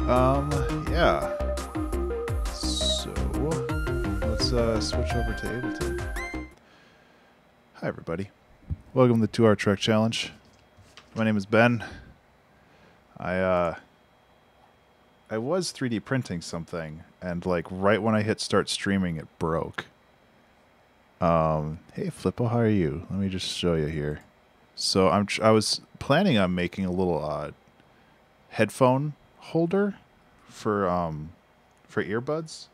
Yeah. So, let's switch over to Ableton. Hi, everybody. Welcome to the 2 Hour Trek Challenge. My name is Ben. I was 3D printing something, and like right when I hit start streaming, it broke. Hey Flippo, how are you? Let me just show you here. So I was planning on making a little headphone holder for earbuds,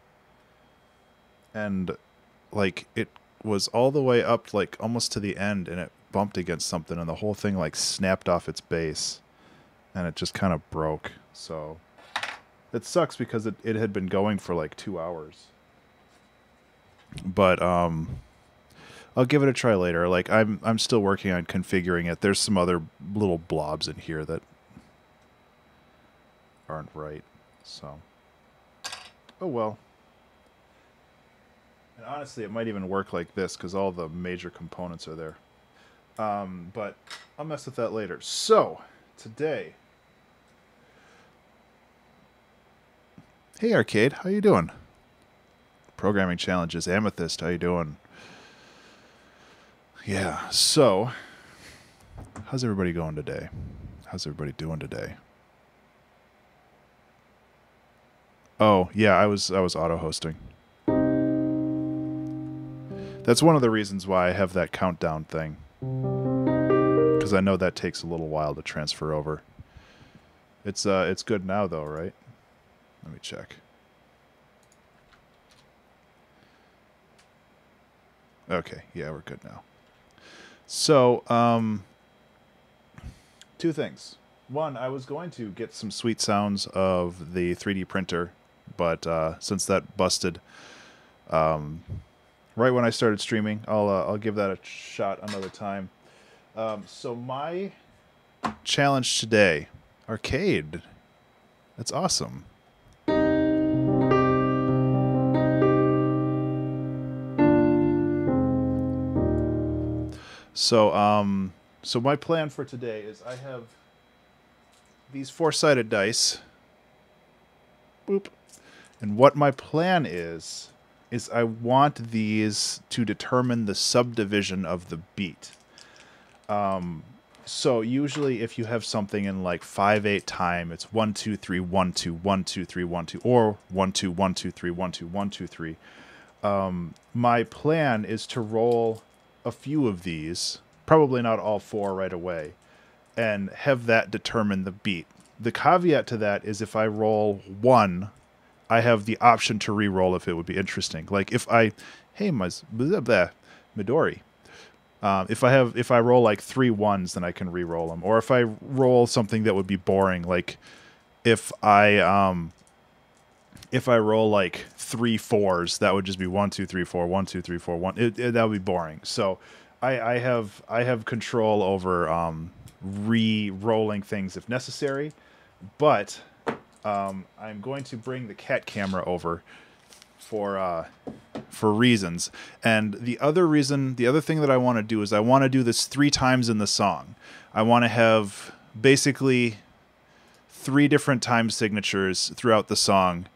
and like it was all the way up like almost to the end, and it bumped against something, and the whole thing like snapped off its base, and it just kind of broke. So it sucks because it had been going for like 2 hours. But I'll give it a try later. Like I'm still working on configuring it. There's some other little blobs in here that aren't right. So, oh well. And honestly, it might even work like this because all the major components are there. But I'll mess with that later. So, today. Hey Arcade, how you doing? Programming Challenges, Amethyst, how you doing? Yeah, so how's everybody going today? How's everybody doing today? Oh, yeah, I was auto-hosting. That's one of the reasons why I have that countdown thing. Because I know that takes a little while to transfer over. It's good now though, right? Let me check. Okay, yeah, we're good now. So, 2 things. One, I was going to get some sweet sounds of the 3D printer, but since that busted right when I started streaming, I'll give that a shot another time. So my challenge today, Arcade. That's awesome. So my plan for today is I have these 4-sided dice. Boop. And what my plan is I want these to determine the subdivision of the beat. So usually if you have something in like 5/8 time, it's 1 2 3 1 2 1 2 3 1 2 or 1 2 1 2 3 1 2 1 2 3. My plan is to roll a few of these, probably not all 4 right away, and have that determine the beat. The caveat to that is if I roll 1, I have the option to re-roll if it would be interesting. Like if I, hey Midori, if I roll like 3 1s, then I can re-roll them. Or if I roll something that would be boring, like if I roll like 3 4s, that would just be 1 2 3 4 1 2 3 4 1. That would be boring. So I have control over re-rolling things if necessary, but I'm going to bring the cat camera over for reasons. And the other thing that I want to do is I want to do this 3 times in the song. I want to have basically 3 different time signatures throughout the song.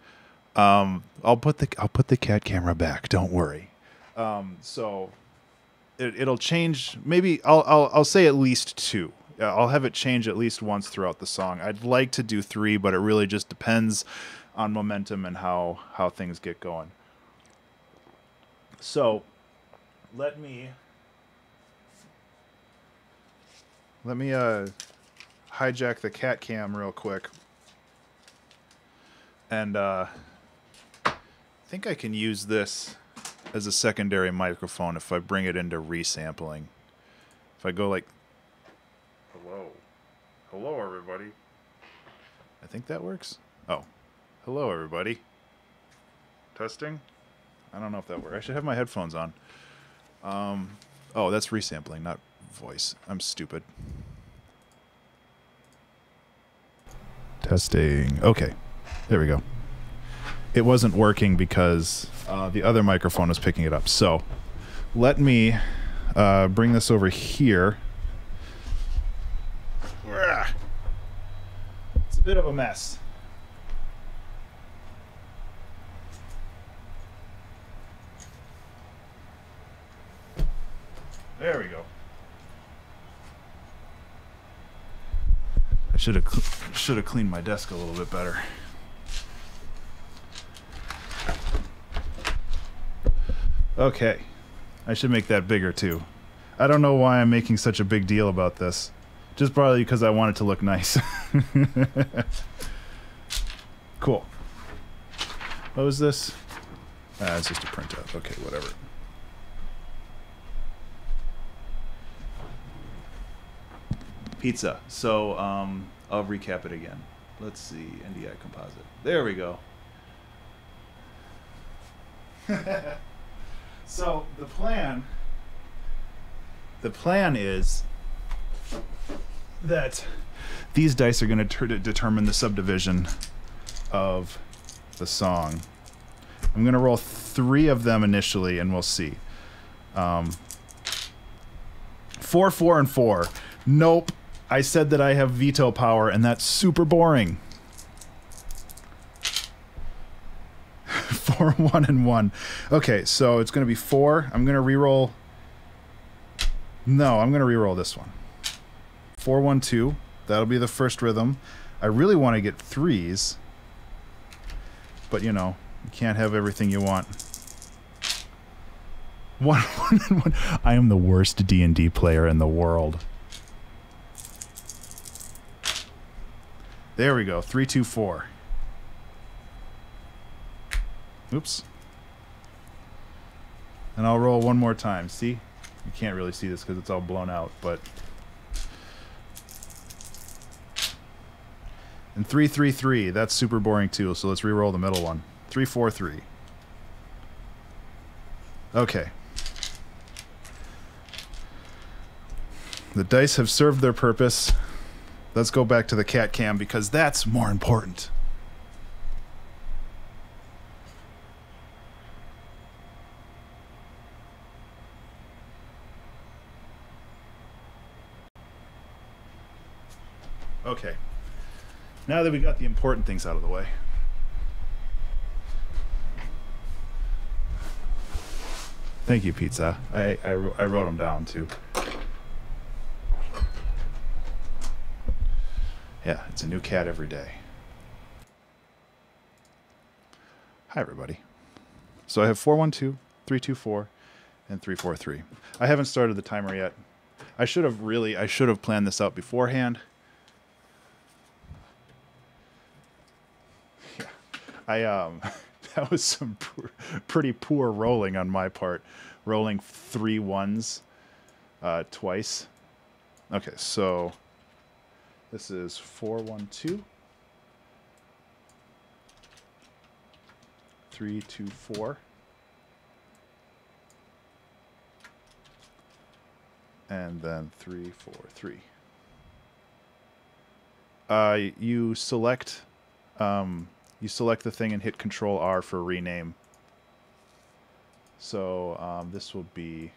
I'll put the cat camera back. Don't worry. So it'll change. Maybe I'll say at least 2. I'll have it change at least once throughout the song. I'd like to do 3, but it really just depends on momentum and how things get going. So let me hijack the cat cam real quick. And I think I can use this as a secondary microphone if I bring it into resampling. If I go like, hello everybody. I think that works. Oh, hello everybody. Testing. I don't know if that works. I should have my headphones on. Oh, that's resampling, not voice. I'm stupid. Testing. Okay, there we go. It wasn't working because the other microphone was picking it up. So let me bring this over here. It's a bit of a mess. I should have cleaned my desk a little bit better. Okay. I should make that bigger too. I don't know why I'm making such a big deal about this. Just probably because I want it to look nice. Cool. What was this? It's just a printout. Okay, whatever. Pizza. So, I'll recap it again. Let's see. NDI composite. There we go. So, the plan is that these dice are going to determine the subdivision of the song. I'm going to roll 3 of them initially, and we'll see. 4, 4, and 4. Nope. I said that I have veto power, and that's super boring. 4, 1, and 1. Okay, so it's going to be 4. I'm going to reroll. No, I'm going to reroll this one. 4, 1, 2. That'll be the first rhythm. I really want to get 3s. But, you know, you can't have everything you want. 1, 1, and 1. I am the worst D&D player in the world. There we go. 3, 2, 4. Oops. And I'll roll one more time. See? You can't really see this because it's all blown out, but... And 3, 3, 3. That's super boring too, so let's re-roll the middle one. 3, 4, 3. Okay. The dice have served their purpose. Let's go back to the cat cam because that's more important. Okay. Now that we got the important things out of the way. Thank you, pizza. I wrote them down too. Yeah, it's a new cat every day. Hi, everybody. So I have 4, 1, 2, 3, 2, 4, and 3, 4, 3. I haven't started the timer yet. I should have planned this out beforehand. Yeah, that was some pretty poor rolling on my part. Rolling 3 1s twice. Okay, so this is 4, 1, 2. 3, 2, 4. And then 3, 4, 3. You select the thing and hit Control R for rename. So this will be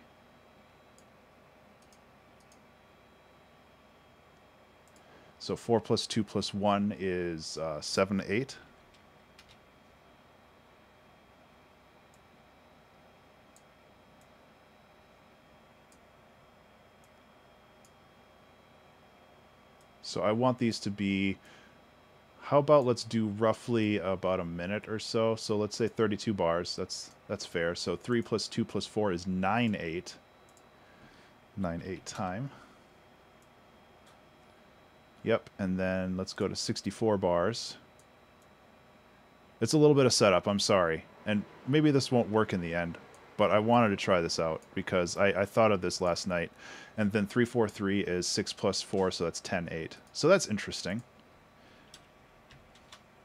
so 4 plus 2 plus 1 is 7, 8. So I want these to be, how about let's do roughly about a minute or so. So let's say 32 bars. That's fair. So 3 plus 2 plus 4 is 9, 8. 9, 8 time. Yep, and then let's go to 64 bars. It's a little bit of setup, I'm sorry. And maybe this won't work in the end, but I wanted to try this out because I thought of this last night. And then 3, 4, 3 is 6 plus 4, so that's 10, 8. So that's interesting.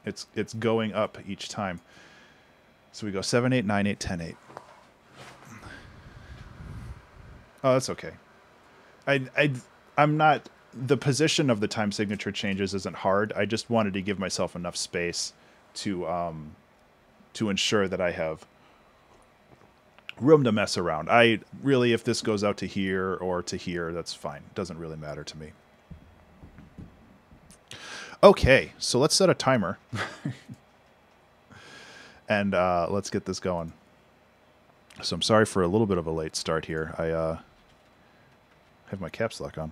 It's going up each time. So we go 7, 8, 9, 8, 10, 8. Oh, that's okay. I'm not... The position of the time signature changes isn't hard. I just wanted to give myself enough space to ensure that I have room to mess around. I really, if this goes out to here or to here, that's fine. It doesn't really matter to me. Okay, so let's set a timer. And let's get this going. So I'm sorry for a little bit of a late start here. I have my caps lock on.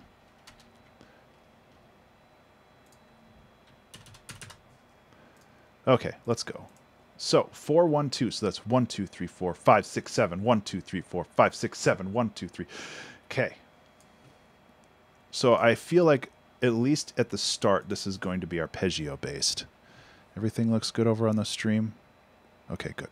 Okay, let's go. So 4, 1, 2. So that's 1, 2, 3, 4, 5, 6, 7. 1, 2, 3, 4, 5, 6, 7. 1, 2, 3. Okay. So I feel like at least at the start, this is going to be arpeggio based. Everything looks good over on the stream. Okay, good.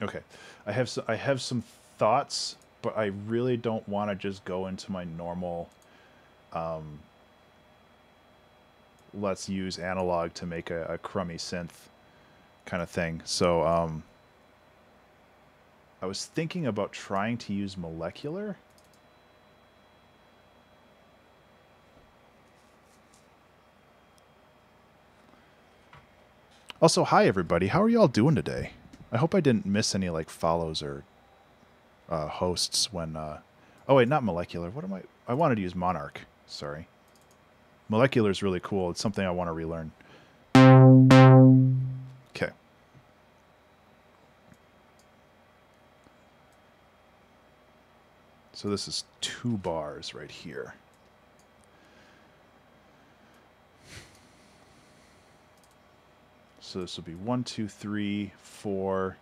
Okay, I have some thoughts, but I really don't want to just go into my normal. Let's use analog to make a crummy synth kind of thing. So I was thinking about trying to use molecular. Also, hi everybody. How are y'all doing today? I hope I didn't miss any like follows or hosts when. Oh wait, not molecular. What am I? I wanted to use Monarch. Sorry. Molecular is really cool. It's something I want to relearn. Okay. So this is 2 bars right here. So this will be 1, 2, 3, 4,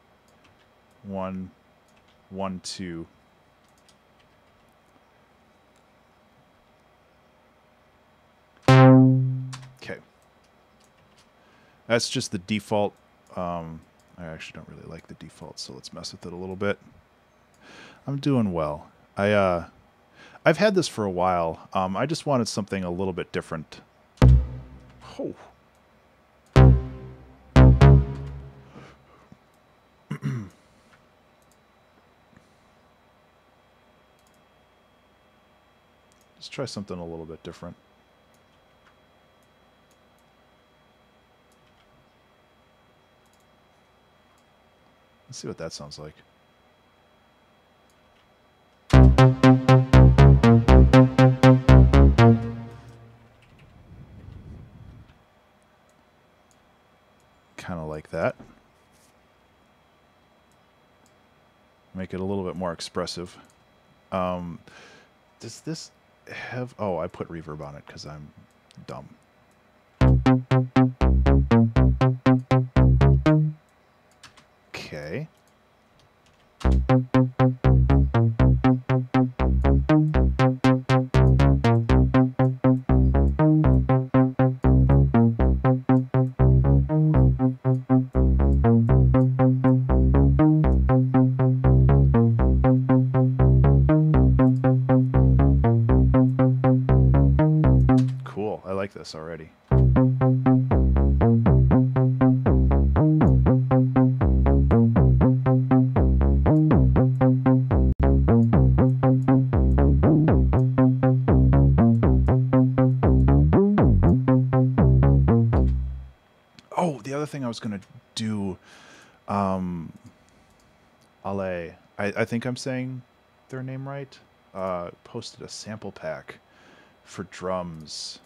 1, 1, 2. Okay. That's just the default. I actually don't really like the default, so let's mess with it a little bit. I'm doing well. I've had this for a while. I just wanted something a little bit different. Oh. Let's try something a little bit different. Let's see what that sounds like. Kind of like that. Make it a little bit more expressive. Does this have... Oh, I put reverb on it because I'm dumb. Okay. Cool. I like this already. Oh, the other thing I was going to do, I think I'm saying their name right, posted a sample pack for drums.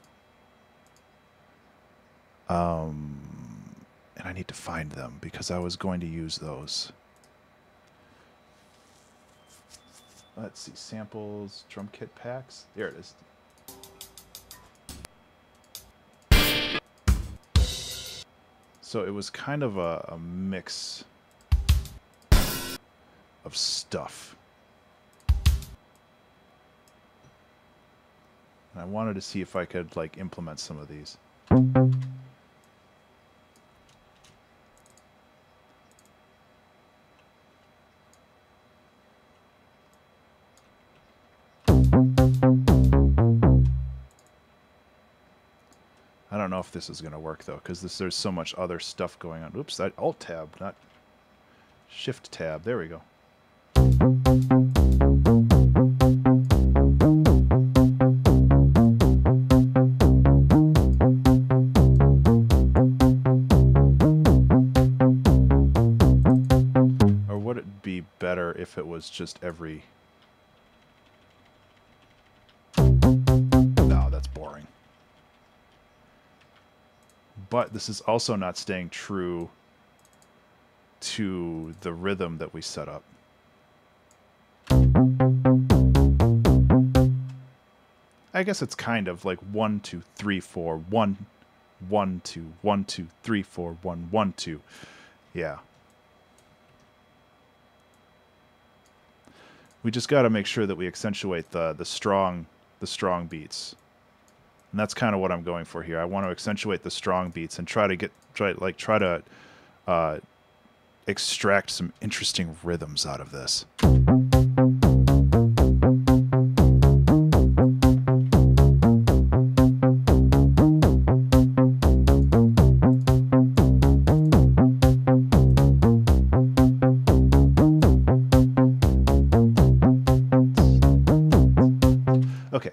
And I need to find them because I was going to use those. Let's see, samples, drum kit packs. There it is. So it was kind of a mix of stuff. And I wanted to see if I could like implement some of these. I don't know if this is going to work though, because there's so much other stuff going on. Oops, that Alt tab, not Shift tab. There we go. Or would it be better if it was just every... No, that's boring. But this is also not staying true to the rhythm that we set up. I guess it's kind of like 1 2 3 4 1 1 2 1 2 3 4 1 1 2. Yeah. We just got to make sure that we accentuate the strong beats. And that's kind of what I'm going for here. I want to accentuate the strong beats and try to extract some interesting rhythms out of this. Okay.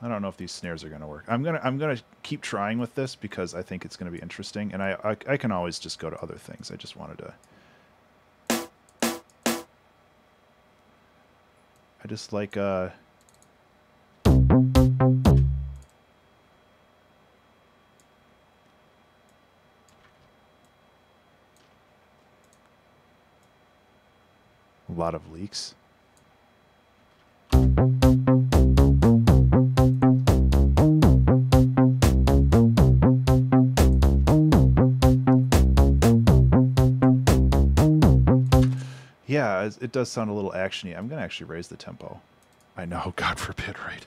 I don't know if these snares are going to work. I'm gonna keep trying with this because I think it's going to be interesting, and I can always just go to other things. I just wanted to. I just like a lot of leaks. Yeah, it does sound a little actiony. I'm going to actually raise the tempo. I know, God forbid, right?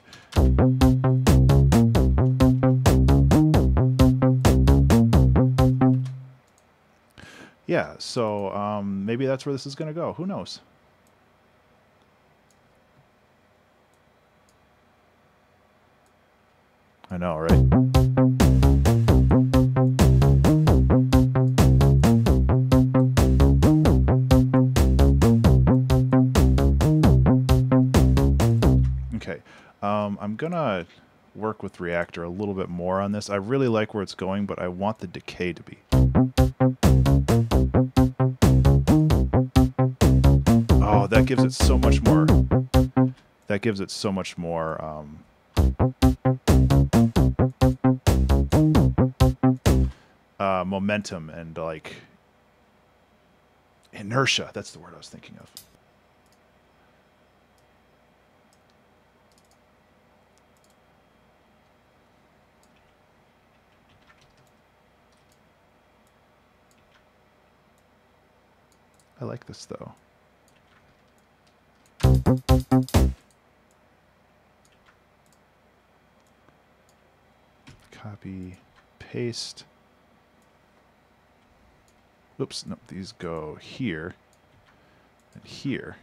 Yeah, so maybe that's where this is going to go. Who knows? I know, right? Okay, I'm gonna work with Reactor a little bit more on this. I really like where it's going, but I want the decay to be. Oh, that gives it so much more. That gives it so much more. Momentum and like inertia. That's the word I was thinking of. I like this though. Copy, paste. Oops, no, these go here and here.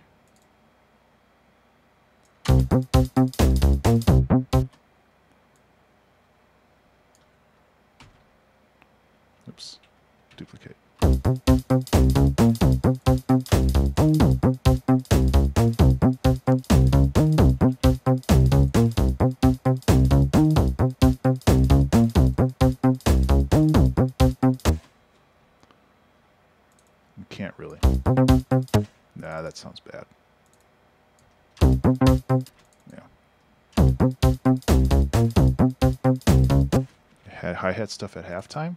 Oops, duplicate. You can't really. Nah, that sounds bad. Yeah. Hi-hat stuff at halftime?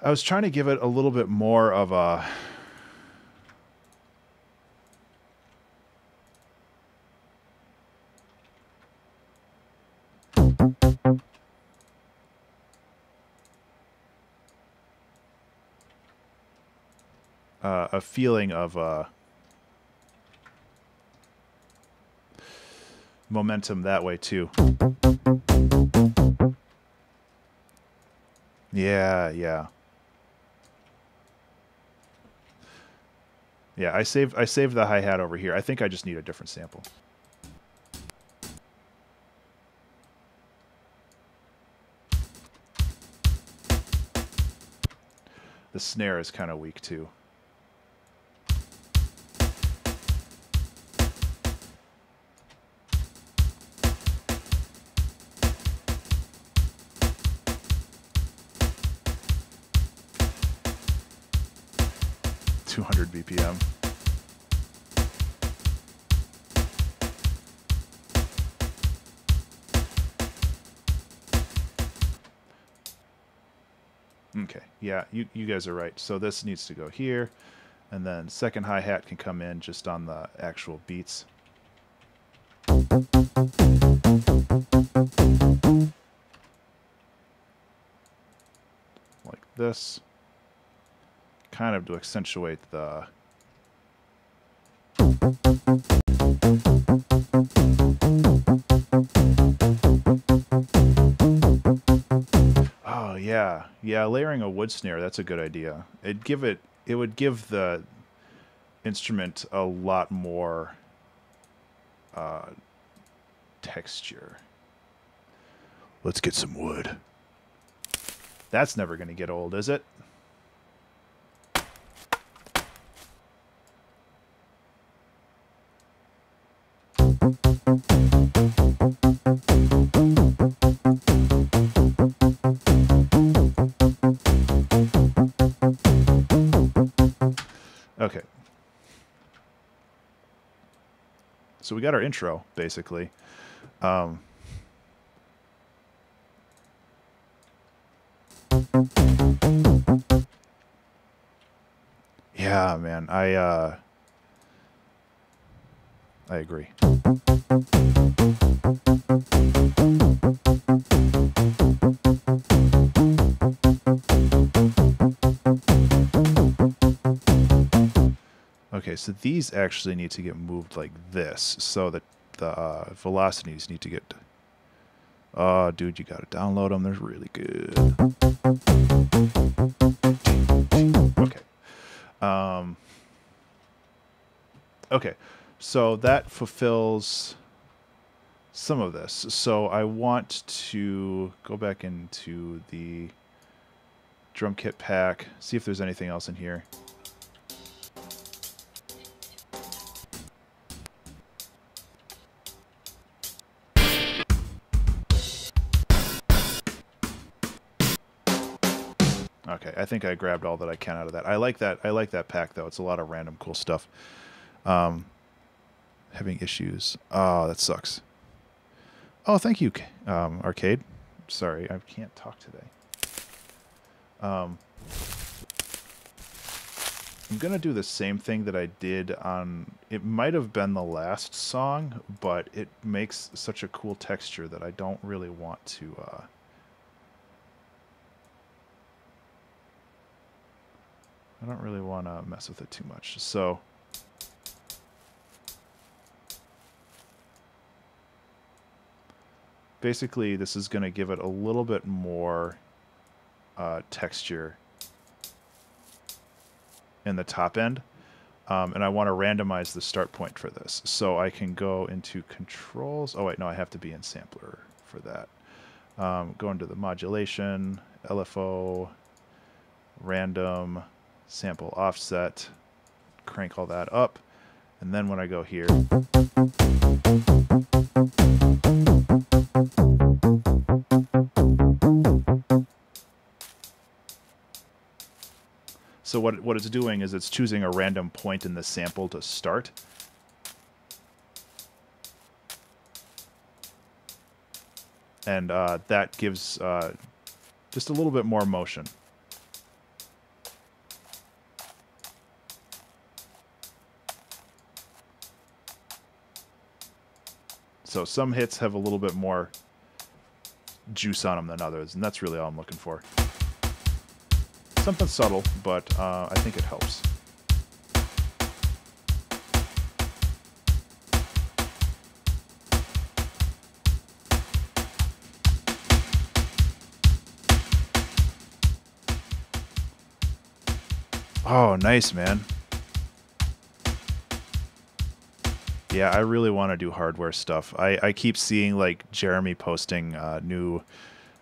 I was trying to give it a little bit more of a feeling of momentum that way too. Yeah, yeah. Yeah, I saved the hi-hat over here. I think I just need a different sample. The snare is kind of weak too. BPM. Okay, yeah, you guys are right. So this needs to go here, and then second hi-hat can come in just on the actual beats. Like this. Kind of to accentuate the... Oh yeah, yeah. Layering a wood snare, that's a good idea. It would give the instrument a lot more texture. Let's get some wood. That's never going to get old, is it? Okay. So we got our intro, basically. Yeah, man. I agree. Okay, so these actually need to get moved like this, so that the velocities need to get... Oh, dude, you gotta download them. They're really good. Okay. Okay, so that fulfills some of this. So I want to go back into the drum kit pack, see if there's anything else in here. Okay, I think I grabbed all that I can out of that. I like that. I like that pack though. It's a lot of random cool stuff. Having issues. Oh, that sucks. Oh, thank you, Arcade. Sorry, I can't talk today. I'm going to do the same thing that I did on... It might have been the last song, but it makes such a cool texture that I don't really want to... I don't really want to mess with it too much. So... Basically, this is going to give it a little bit more texture in the top end. And I want to randomize the start point for this. So I can go into controls. Oh, wait, no, I have to be in sampler for that. Go into the modulation, LFO, random, sample offset, crank all that up. And then when I go here... So what it's doing is it's choosing a random point in the sample to start. And that gives just a little bit more motion. So some hits have a little bit more juice on them than others, and that's really all I'm looking for. Something subtle, but I think it helps. Oh, nice, man. Yeah, I really want to do hardware stuff. I keep seeing, like, Jeremy posting new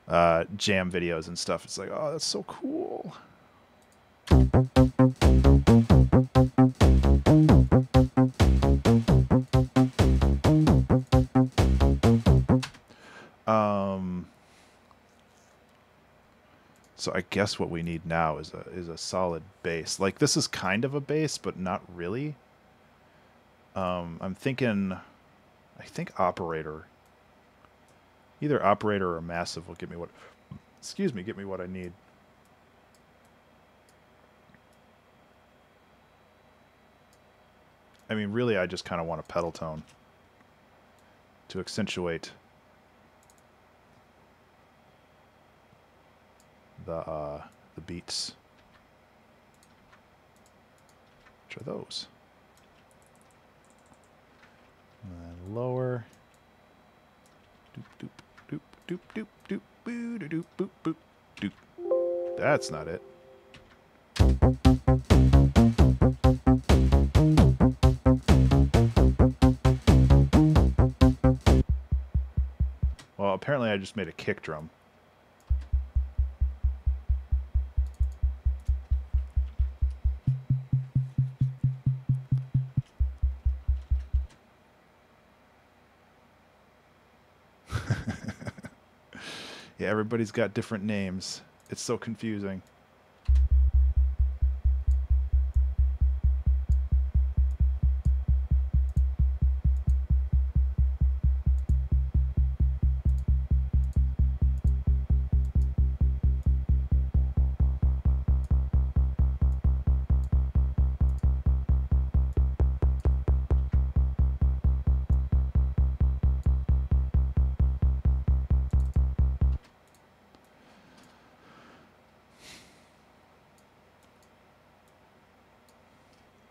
jam videos and stuff. It's like, oh, that's so cool. So I guess what we need now is a solid bass. Like, this is kind of a bass, but not really. I'm thinking, I think operator. Either operator or massive will get me what, excuse me, get me what I need. I mean, really, I just kind of want a pedal tone to accentuate the beats. Which are those? And then lower. Doop doop doop doop doop doop doop doop boop boop doop. That's not it. Well, apparently I just made a kick drum. Yeah, everybody's got different names. It's so confusing.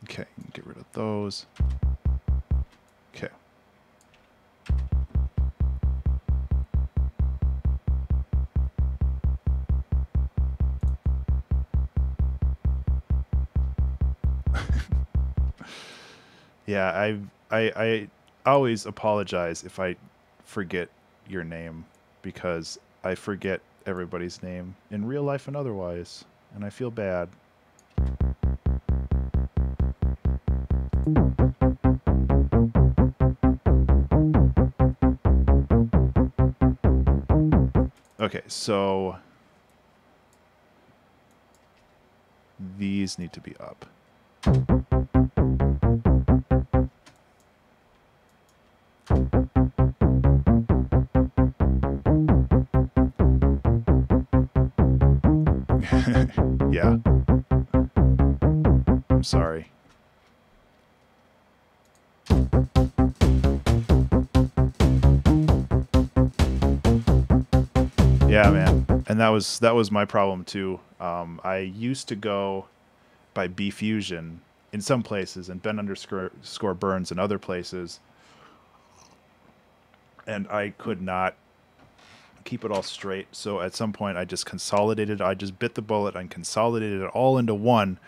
Okay, get rid of those. Okay. Yeah, I always apologize if I forget your name, because I forget everybody's name in real life and otherwise, and I feel bad. Okay, so these need to be up. Yeah. I'm sorry. Yeah, man. And that was my problem too. I used to go by B Fusion in some places and Ben _ Burns in other places, and I could not keep it all straight. So at some point I just consolidated. I just bit the bullet and consolidated it all into one,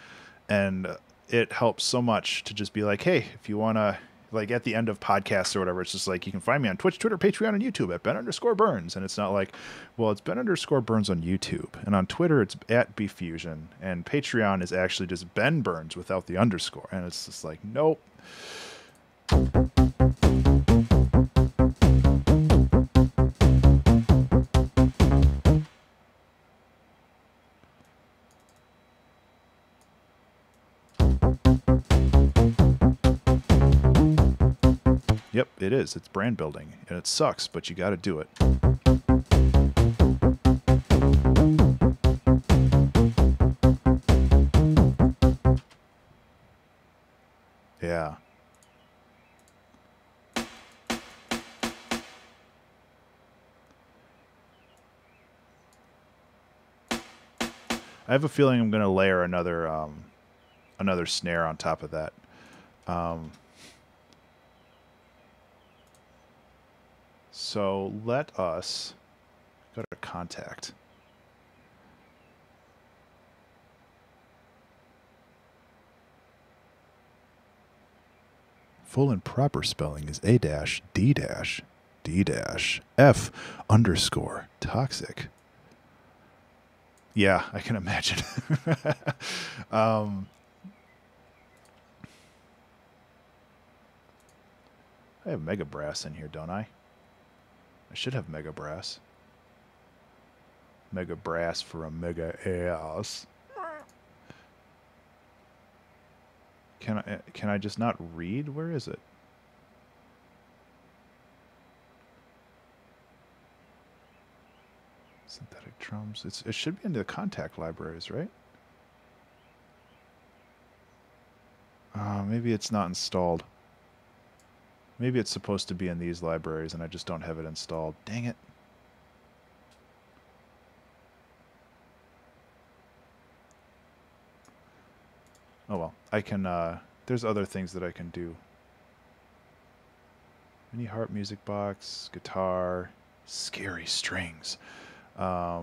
and it helps so much to just be like, hey, if you want to, like at the end of podcasts or whatever, it's just like, you can find me on Twitch, Twitter, Patreon, and YouTube at Ben _ Burns. And it's not like, well, it's Ben _ Burns on YouTube. And on Twitter, it's at BFusion. And Patreon is actually just Ben Burns without the underscore. And it's just like, nope. Yep, it is. It's brand building, and it sucks, but you got to do it. Yeah. I have a feeling I'm going to layer another snare on top of that. So let us go to contact. Full and proper spelling is A-D-D-F _ toxic. Yeah, I can imagine. I have Mega Brass in here, don't I? I should have Mega Brass. Mega Brass for a Mega Ass. Can I just not read? Where is it? Synthetic drums. It should be in the contact libraries, right? Maybe it's not installed. Maybe it's supposed to be in these libraries and I just don't have it installed. Dang it. Oh well, I can, there's other things that I can do. Mini harp, music box, guitar, scary strings. I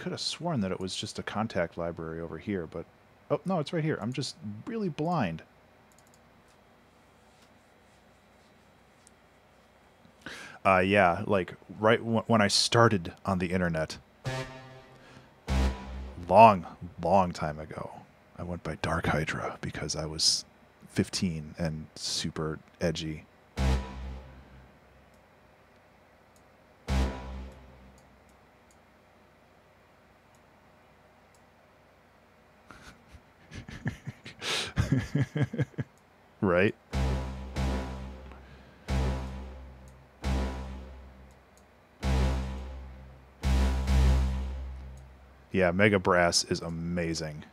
could have sworn that it was just a contact library over here, but... Oh, no, it's right here. I'm just really blind. Yeah, like, right when I started on the internet, long time ago, I went by Dark Hydra because I was 15 and super edgy. Right? Yeah, Mega Brass is amazing.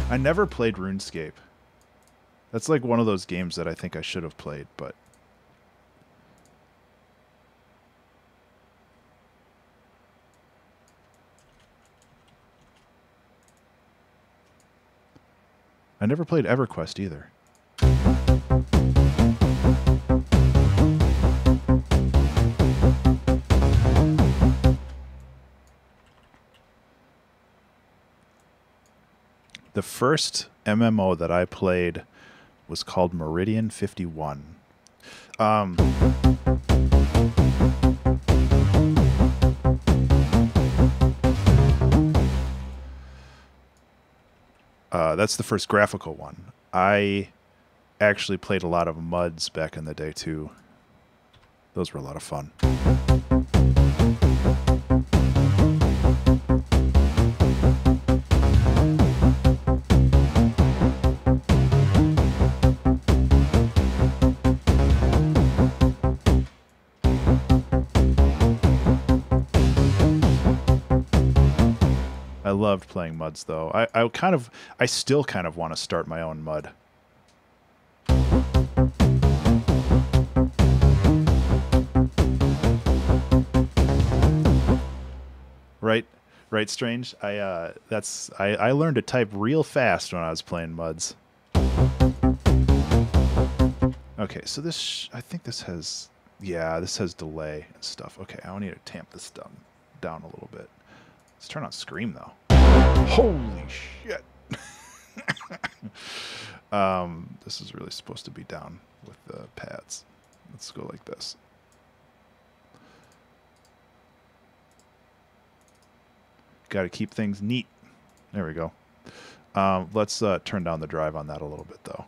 I never played RuneScape. That's like one of those games that I think I should have played, but... I never played EverQuest either. The first MMO that I played was called Meridian 51. That's the first graphical one. I actually played a lot of MUDs back in the day, too. Those were a lot of fun. I loved playing MUDs, though. I still kind of want to start my own MUD. Right, Strange. I learned to type real fast when I was playing MUDs. Okay, so I think this has, yeah, this has delay and stuff. Okay, I need to tamp this down a little bit. Let's turn on Scream, though. Holy shit. This is really supposed to be down with the pads. Let's go like this. Got to keep things neat. There we go. Let's turn down the drive on that a little bit, though.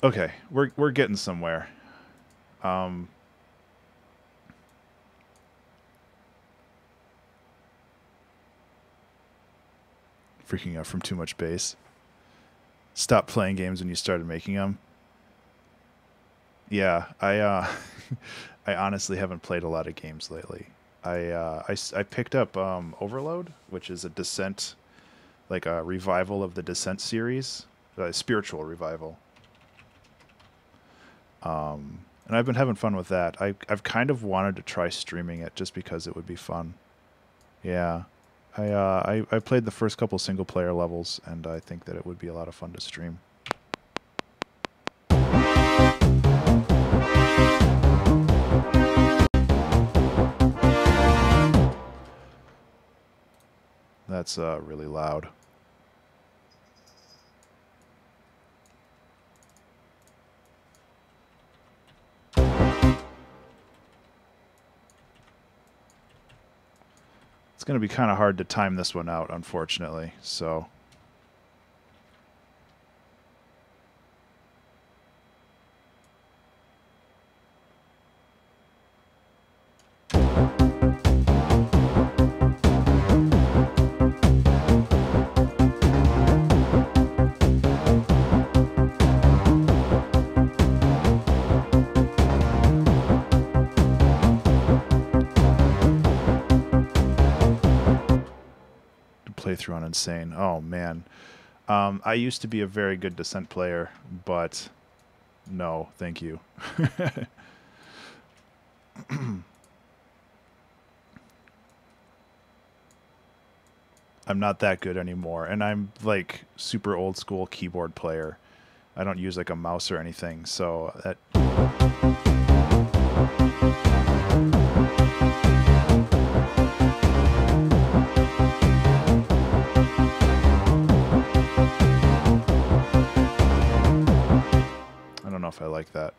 Okay, we're getting somewhere. Freaking out from too much bass. Stop playing games when you started making them. Yeah, I honestly haven't played a lot of games lately. I picked up Overload, which is a Descent, like a revival of the Descent series, a spiritual revival. And I've been having fun with that. I've kind of wanted to try streaming it just because it would be fun. Yeah. I played the first couple single player levels, and I think that it would be a lot of fun to stream. That's really loud. It's going to be kind of hard to time this one out, unfortunately, so... Playthrough on Insane. Oh man, I used to be a very good Descent player, but no, thank you. I'm not that good anymore, and I'm like super old school keyboard player. I don't use like a mouse or anything, so that... I don't know if I like that.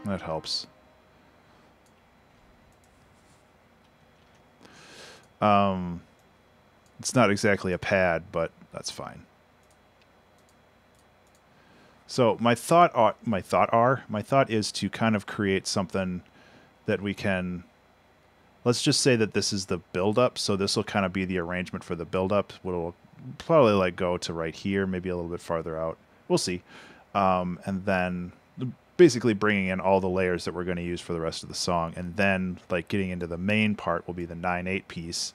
That helps. It's not exactly a pad, but that's fine. So my thought is to kind of create something that we can, let's just say that this is the build-up, so this will kind of be the arrangement for the build-up. We'll probably like go to right here, maybe a little bit farther out. We'll see. And then basically bringing in all the layers that we're going to use for the rest of the song, and then like getting into the main part will be the 9/8 piece,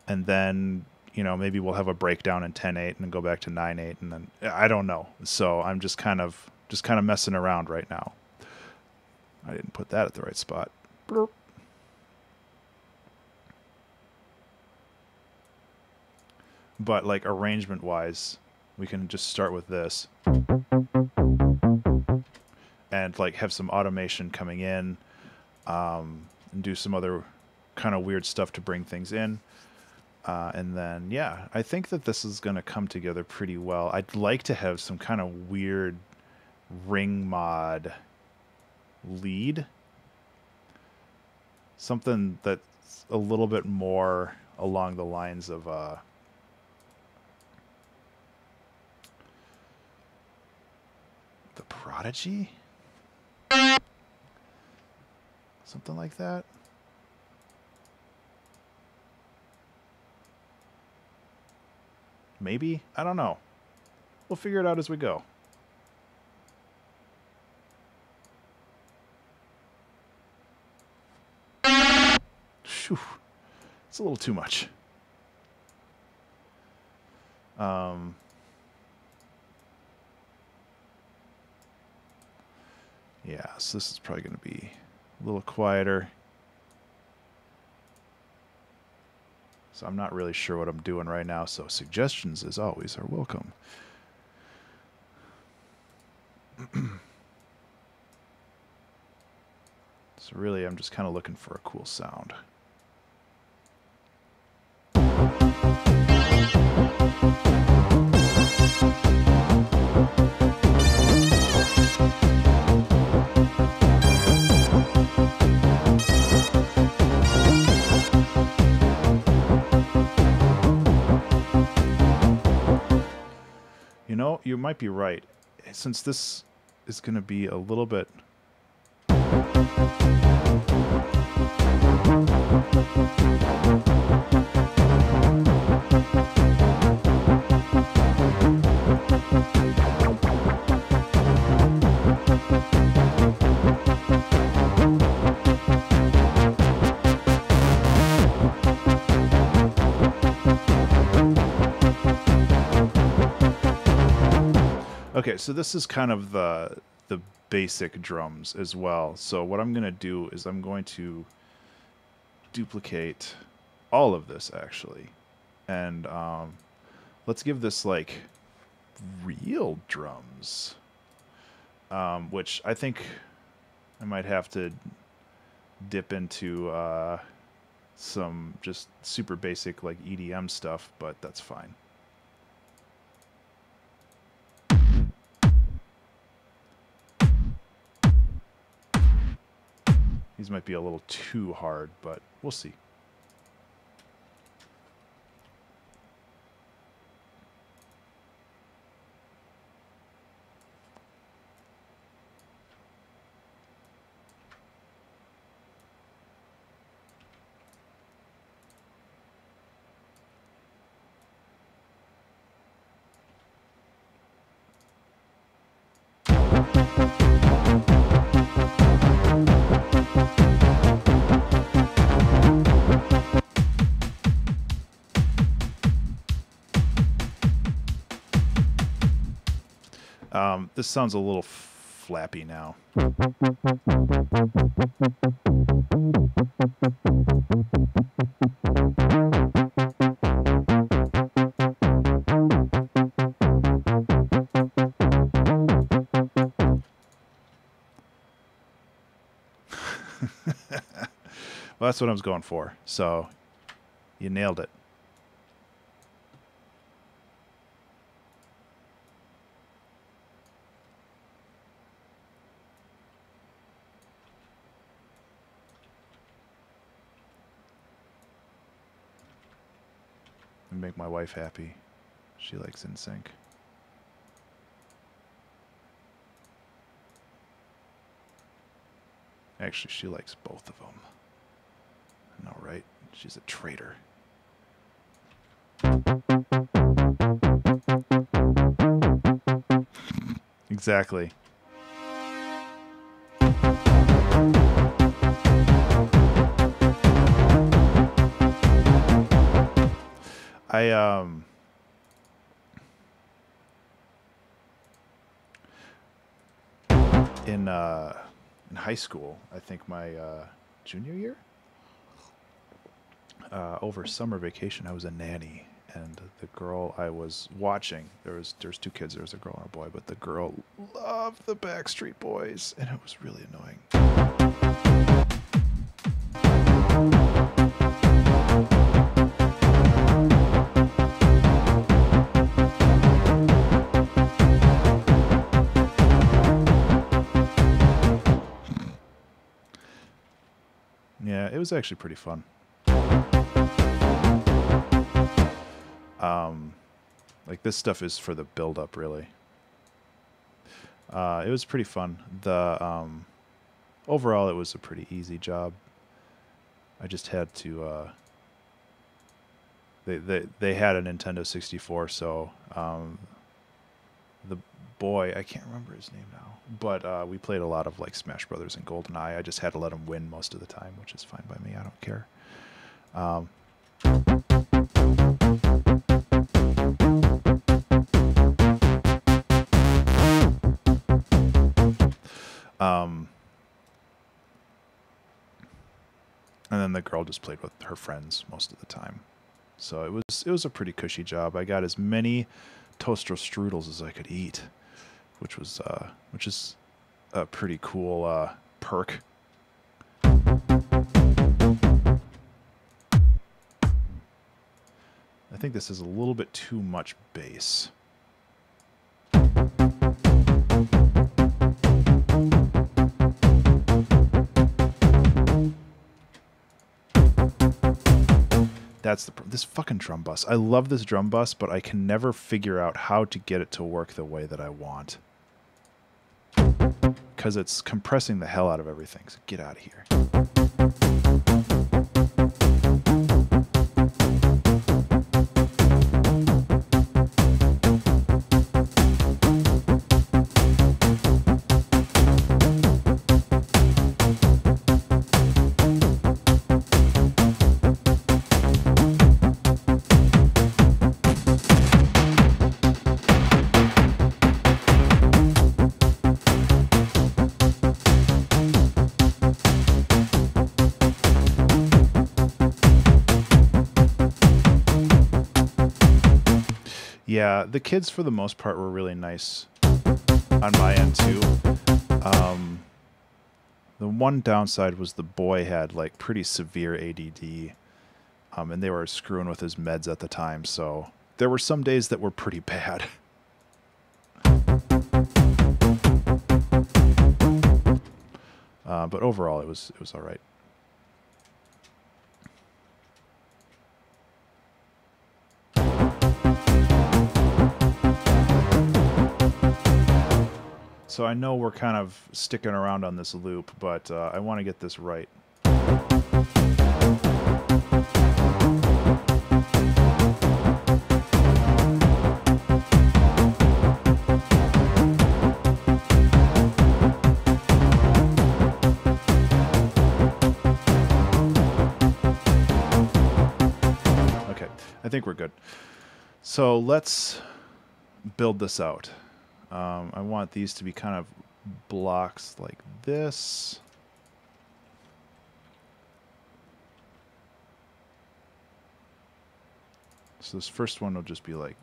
and then, you know, maybe we'll have a breakdown in 10/8 and then go back to 9/8, and then I don't know. So I'm just kind of messing around right now. I didn't put that at the right spot. Burp. But like arrangement wise, we can just start with this and like have some automation coming in, and do some other kind of weird stuff to bring things in. And then, yeah, I think that this is going to come together pretty well. I'd like to have some kind of weird ring mod lead. Something that's a little bit more along the lines of The Prodigy? Something like that. Maybe? I don't know. We'll figure it out as we go. Phew. It's a little too much. Yeah, so this is probably going to be a little quieter. So I'm not really sure what I'm doing right now, so suggestions, as always, are welcome. So really, I'm just kind of looking for a cool sound. You know, you might be right. Since this is going to be a little bit... Okay, so this is kind of the basic drums as well. So what I'm going to do is I'm going to duplicate all of this actually. And let's give this like real drums, which I think I might have to dip into some just super basic like EDM stuff, but that's fine. These might be a little too hard, but we'll see. This sounds a little flappy now. Well, that's what I was going for. So, you nailed it. And make my wife happy. She likes NSYNC. Actually, she likes both of them. I know, right? She's a traitor. Exactly. In high school, I think my junior year, over summer vacation, I was a nanny, and the girl I was watching, there's two kids, there was a girl and a boy, but the girl loved the Backstreet Boys, and it was really annoying. Yeah, it was actually pretty fun. Like this stuff is for the build-up, really. It was pretty fun. Overall, it was a pretty easy job. I just had to. They had a Nintendo 64, so the boy, I can't remember his name now, but we played a lot of like Smash Brothers and GoldenEye. I just had to let him win most of the time, which is fine by me. I don't care. And then the girl just played with her friends most of the time. So it was a pretty cushy job. I got as many toaster strudels as I could eat, which is a pretty cool perk. I think this is a little bit too much bass. That's this fucking drum bus. I love this drum bus, but I can never figure out how to get it to work the way that I want. Because it's compressing the hell out of everything, so get out of here. Yeah, the kids for the most part were really nice on my end too. The one downside was the boy had like pretty severe ADD, and they were screwing with his meds at the time, so there were some days that were pretty bad. But overall, it was all right. So I know we're kind of sticking around on this loop, but I want to get this right. Okay, I think we're good. So let's build this out. I want these to be kind of blocks like this. So this first one will just be like...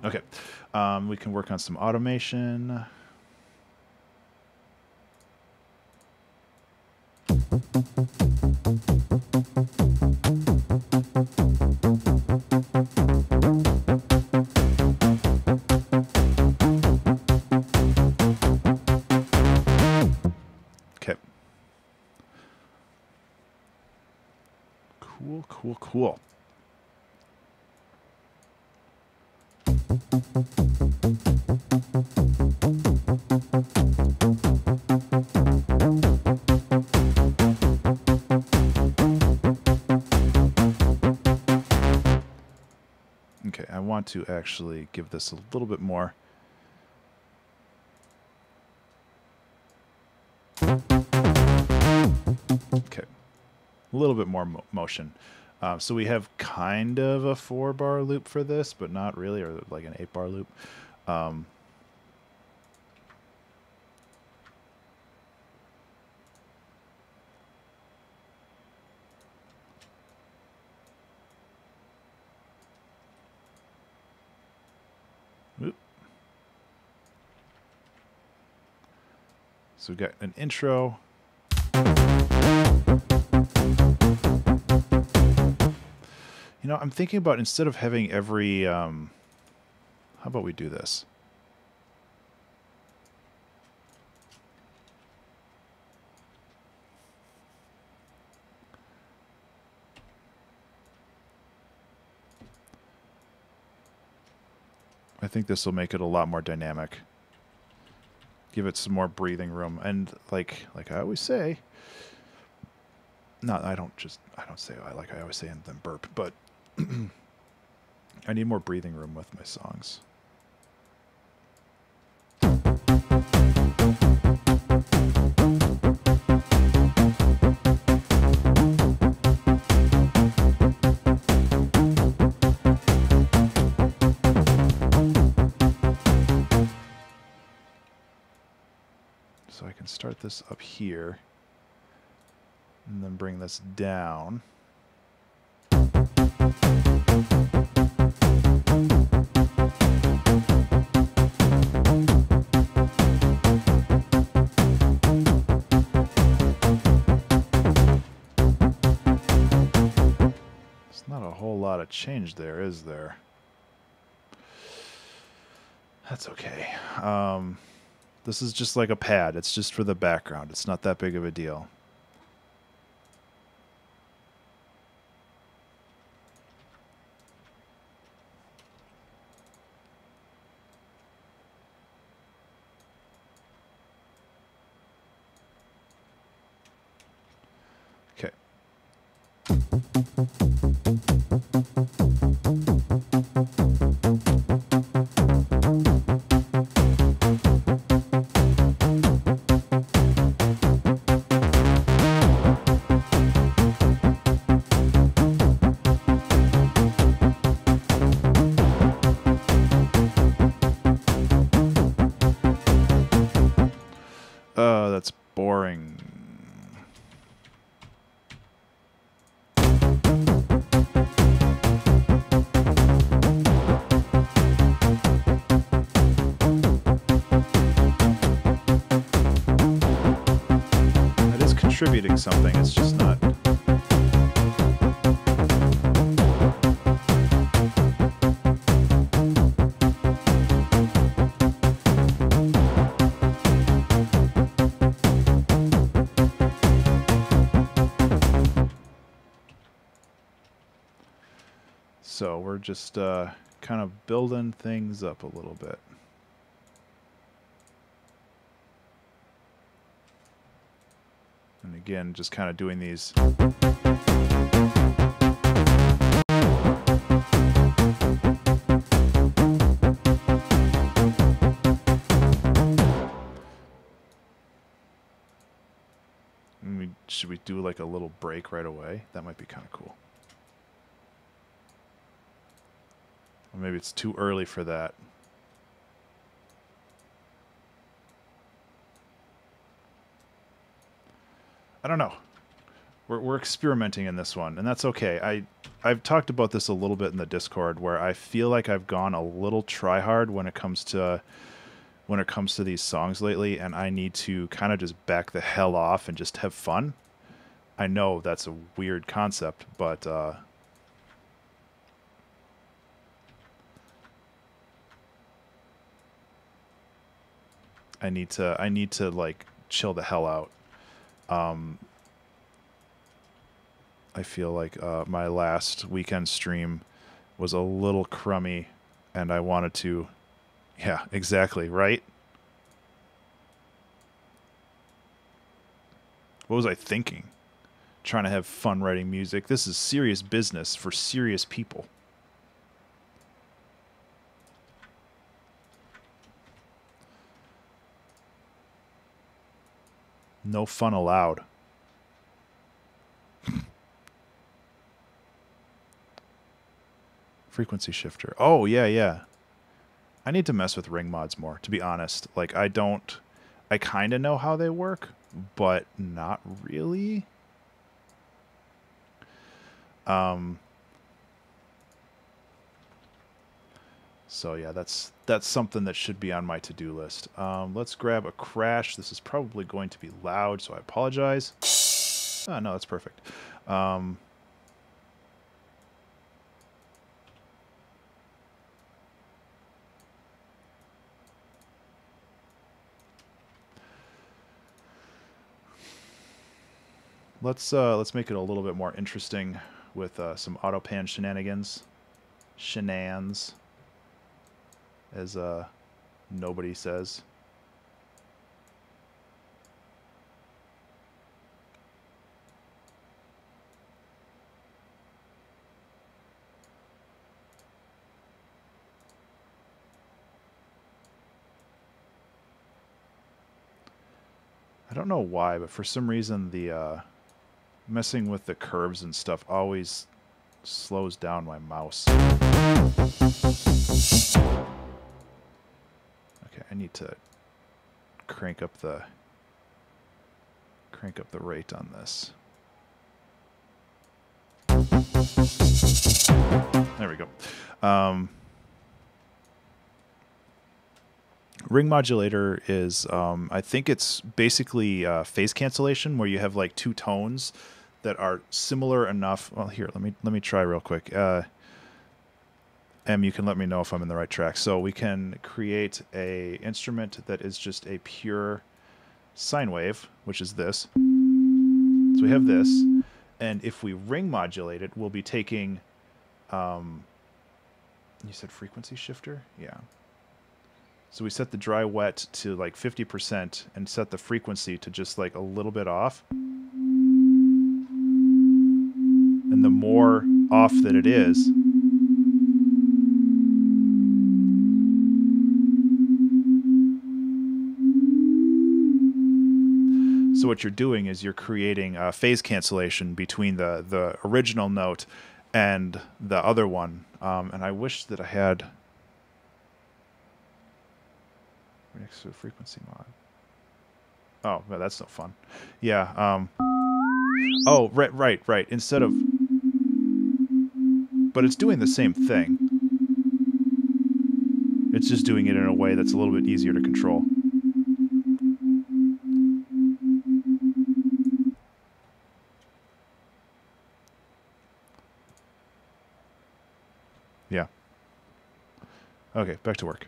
Okay, we can work on some automation. Okay. Cool, cool, cool. Okay, I want to actually give this a little bit more. Okay, a little bit more motion. So we have kind of a 4-bar loop for this, but not really, or like an 8-bar loop. So we've got an intro. You know, I'm thinking about instead of having every, how about we do this? I think this will make it a lot more dynamic. Give it some more breathing room, and like I always say, I don't say like I always say and then burp, but I need more breathing room with my songs. So I can start this up here and then bring this down. There's not a whole lot of change there, is there? That's okay. This is just like a pad. It's just for the background. It's not that big of a deal. Okay. muting something. It's just not. So we're just kind of building things up a little bit. And again, just kind of doing these. Should we do like a little break right away? That might be kind of cool. Or maybe it's too early for that. I don't know. We're experimenting in this one, and that's okay. I've talked about this a little bit in the Discord, where I feel like I've gone a little try-hard when it comes to these songs lately, and I need to kind of just back the hell off and just have fun. I know that's a weird concept, but I need to like chill the hell out. I feel like my last weekend stream was a little crummy, and I wanted to, yeah, exactly, right? What was I thinking? Trying to have fun writing music. This is serious business for serious people. No fun allowed. Frequency shifter. Oh, yeah, yeah. I need to mess with ring mods more, to be honest. Like, I kind of know how they work, but not really. So yeah, that's something that should be on my to-do list. Let's grab a crash. This is probably going to be loud, so I apologize. Oh, no, that's perfect. Let's make it a little bit more interesting with some auto pan shenanigans. Shenans, as nobody says. I don't know why, but for some reason the messing with the curves and stuff always slows down my mouse. Okay, I need to crank up the rate on this. There we go. Ring modulator is, I think it's basically phase cancellation, where you have like two tones that are similar enough. Well, here, let me try real quick. Em, you can let me know if I'm in the right track. So we can create a instrument that is just a pure sine wave, which is this. So we have this, and if we ring modulate it, we'll be taking. You said frequency shifter, yeah. So we set the dry wet to like 50% and set the frequency to just like a little bit off. And the more off that it is, so what you're doing is you're creating a phase cancellation between the original note and the other one. And I wish that I had next to a frequency mod. Oh, well, that's no fun. Yeah. Oh, right. Instead of, but it's doing the same thing. It's just doing it in a way that's a little bit easier to control. Yeah. Okay, back to work.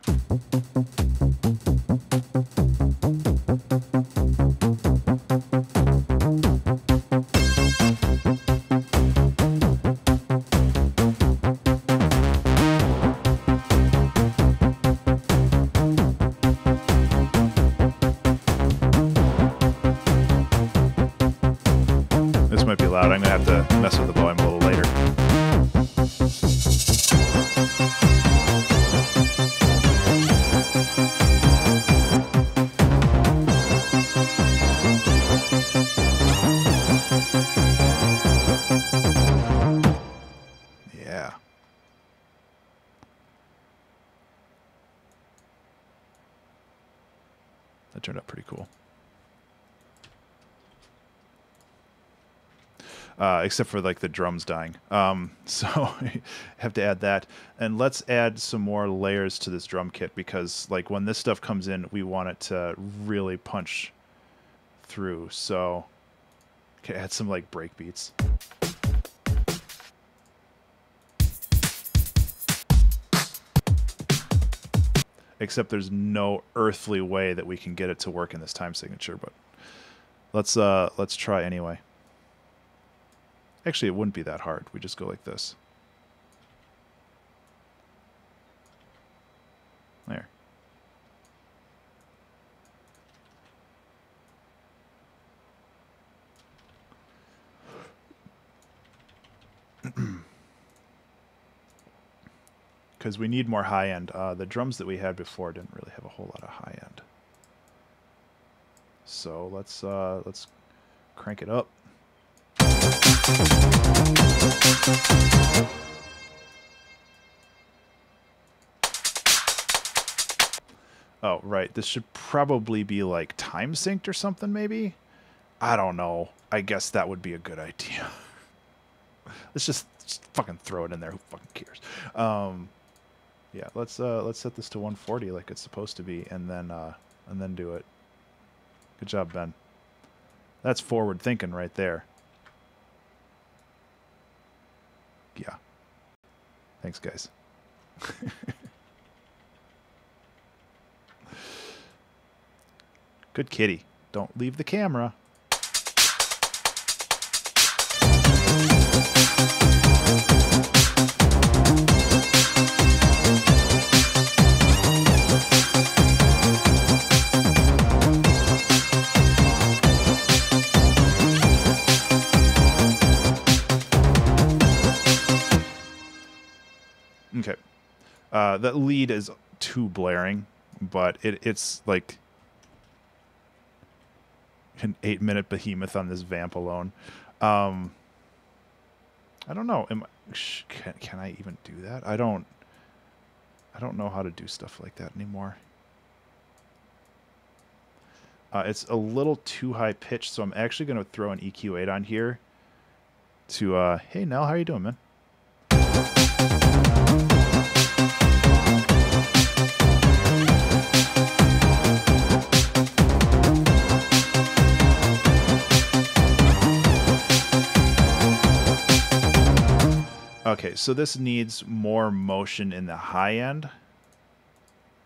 This might be loud. I'm gonna have to mess with the volume a little later. Yeah. That turned out pretty cool. Except for like the drums dying. So I have to add that. And let's add some more layers to this drum kit, because like when this stuff comes in, we want it to really punch through. So okay, add some like break beats. Except there's no earthly way that we can get it to work in this time signature, but let's try anyway. Actually, it wouldn't be that hard. We just go like this. There. Because we need more high end. The drums that we had before didn't really have a whole lot of high end. So let's crank it up. Oh, right. This should probably be like time synced or something, maybe? I don't know. I guess that would be a good idea. Let's just fucking throw it in there. Who fucking cares? Yeah, let's set this to 140 like it's supposed to be, and then do it. Good job, Ben. That's forward thinking right there. Yeah. Thanks, guys. Good kitty. Don't leave the camera. Okay. That lead is too blaring, but it's like an 8-minute behemoth on this vamp alone. I don't know. Can I even do that? I don't know how to do stuff like that anymore. It's a little too high pitched, so I'm actually going to throw an EQ8 on here to, hey, Nell, how you doing, man? Okay, so this needs more motion in the high end.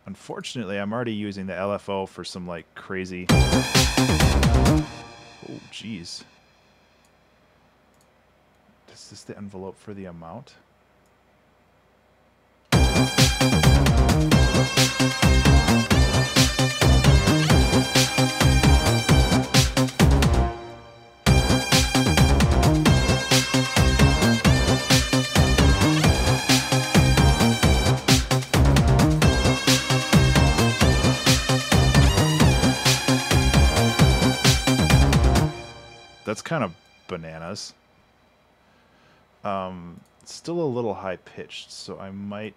Unfortunately, I'm already using the LFO for some like crazy... Oh, jeez. Is this the envelope for the amount? That's kind of bananas. It's still a little high pitched, so I might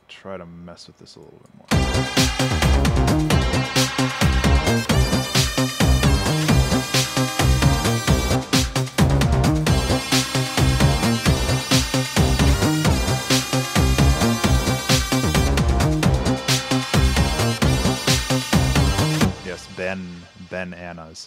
try to mess with this a little bit more. Yes, Ben Anna's.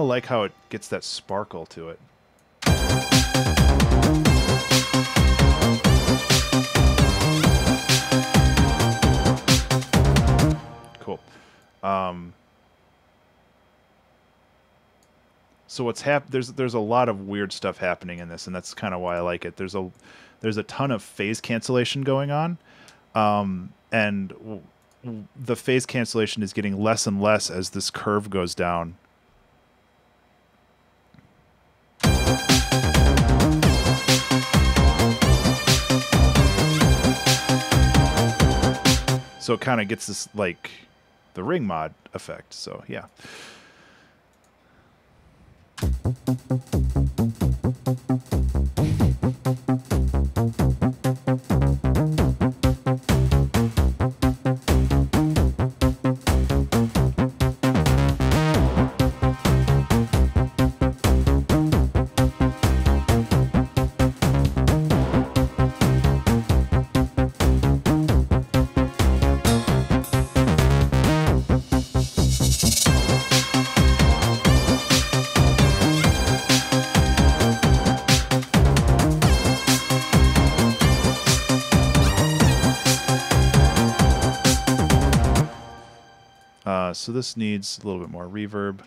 of like how it gets that sparkle to it. Cool. So what's there's a lot of weird stuff happening in this, and that's kind of why I like it. There's a ton of phase cancellation going on, and the phase cancellation is getting less and less as this curve goes down. So it kind of gets this, like, the ring mod effect. So, yeah. So this needs a little bit more reverb.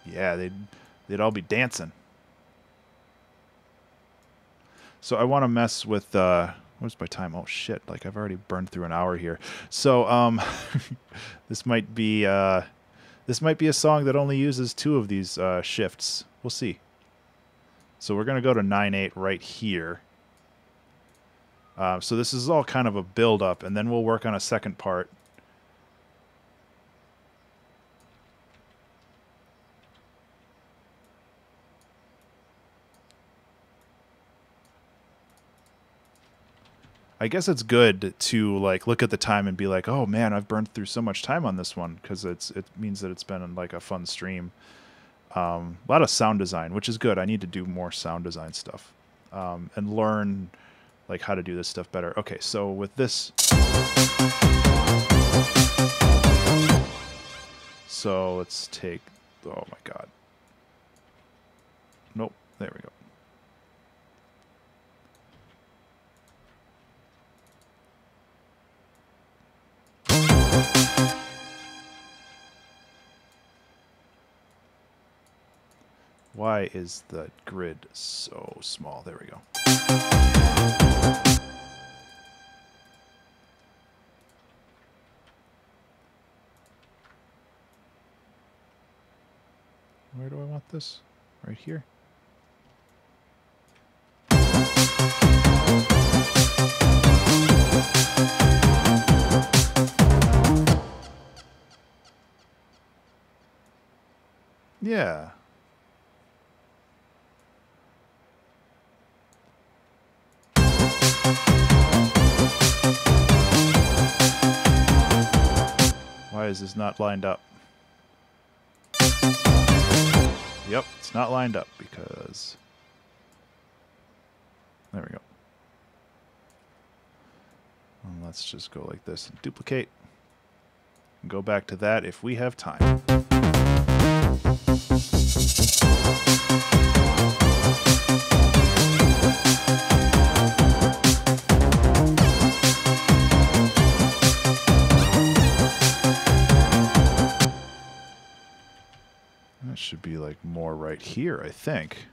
Yeah, they'd all be dancing. So I want to mess with what's my time? Oh shit! Like I've already burned through an hour here. So this might be a song that only uses 2 of these shifts. We'll see. So we're gonna go to 9/8 right here. So this is all kind of a build-up, and then we'll work on a second part. I guess it's good to like look at the time and be like, oh man, I've burned through so much time on this one, because it means that it's been like a fun stream. A lot of sound design, which is good. I need to do more sound design stuff and learn like how to do this stuff better. Okay, so with this, so let's take, oh my god, nope, there we go. Why is the grid so small? There we go. Where do I want this? Right here? Yeah. Why is this not lined up? Yep, it's not lined up because... There we go. And let's just go like this and duplicate. And go back to that if we have time. That should be like more right here, I think.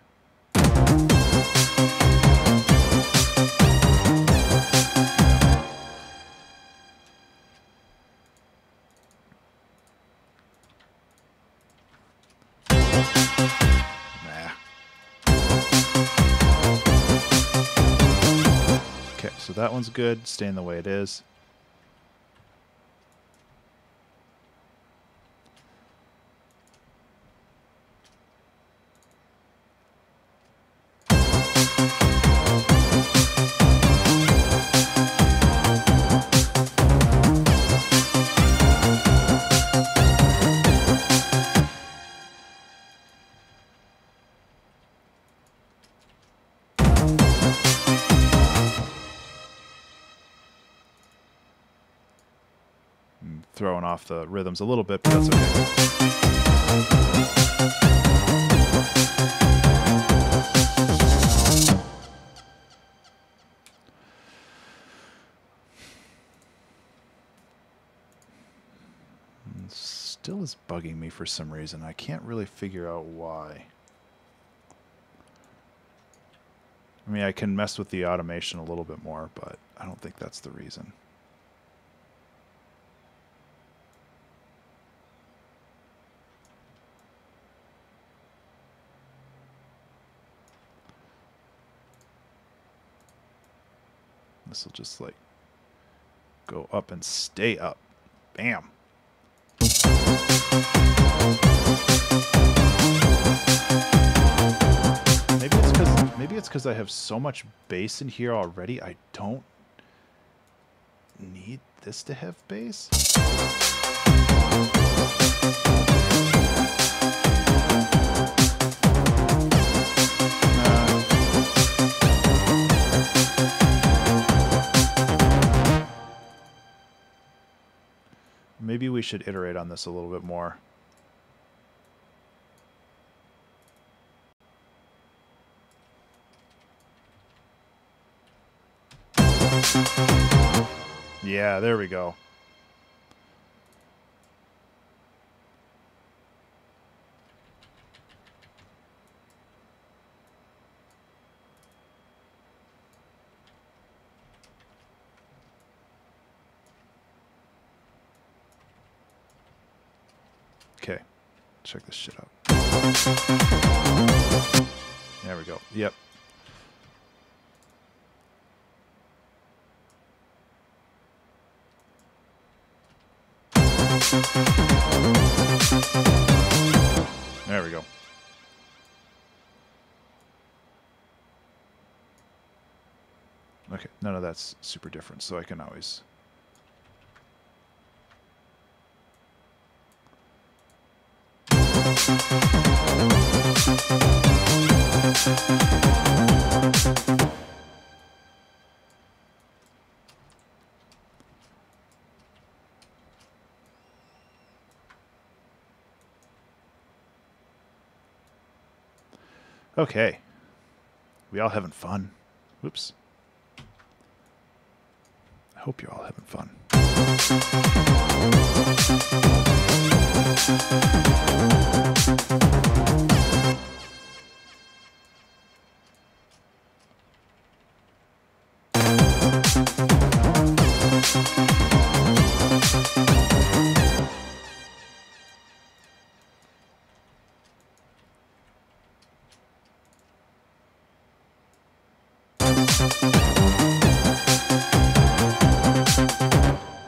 Okay, so that one's good, staying the way it is. throwing off the rhythms a little bit, but that's okay. Still is bugging me for some reason. I can't really figure out why. I mean, I can mess with the automation a little bit more, but I don't think that's the reason. This will just like go up and stay up. Bam. Maybe it's because I have so much bass in here already. I don't need this to have bass. Maybe we should iterate on this a little bit more. Yeah, there we go. Okay, check this shit out. There we go. Yep. There we go. Okay, none of that's super different, so I can always... Okay. We all having fun. Whoops. I hope you're all having fun.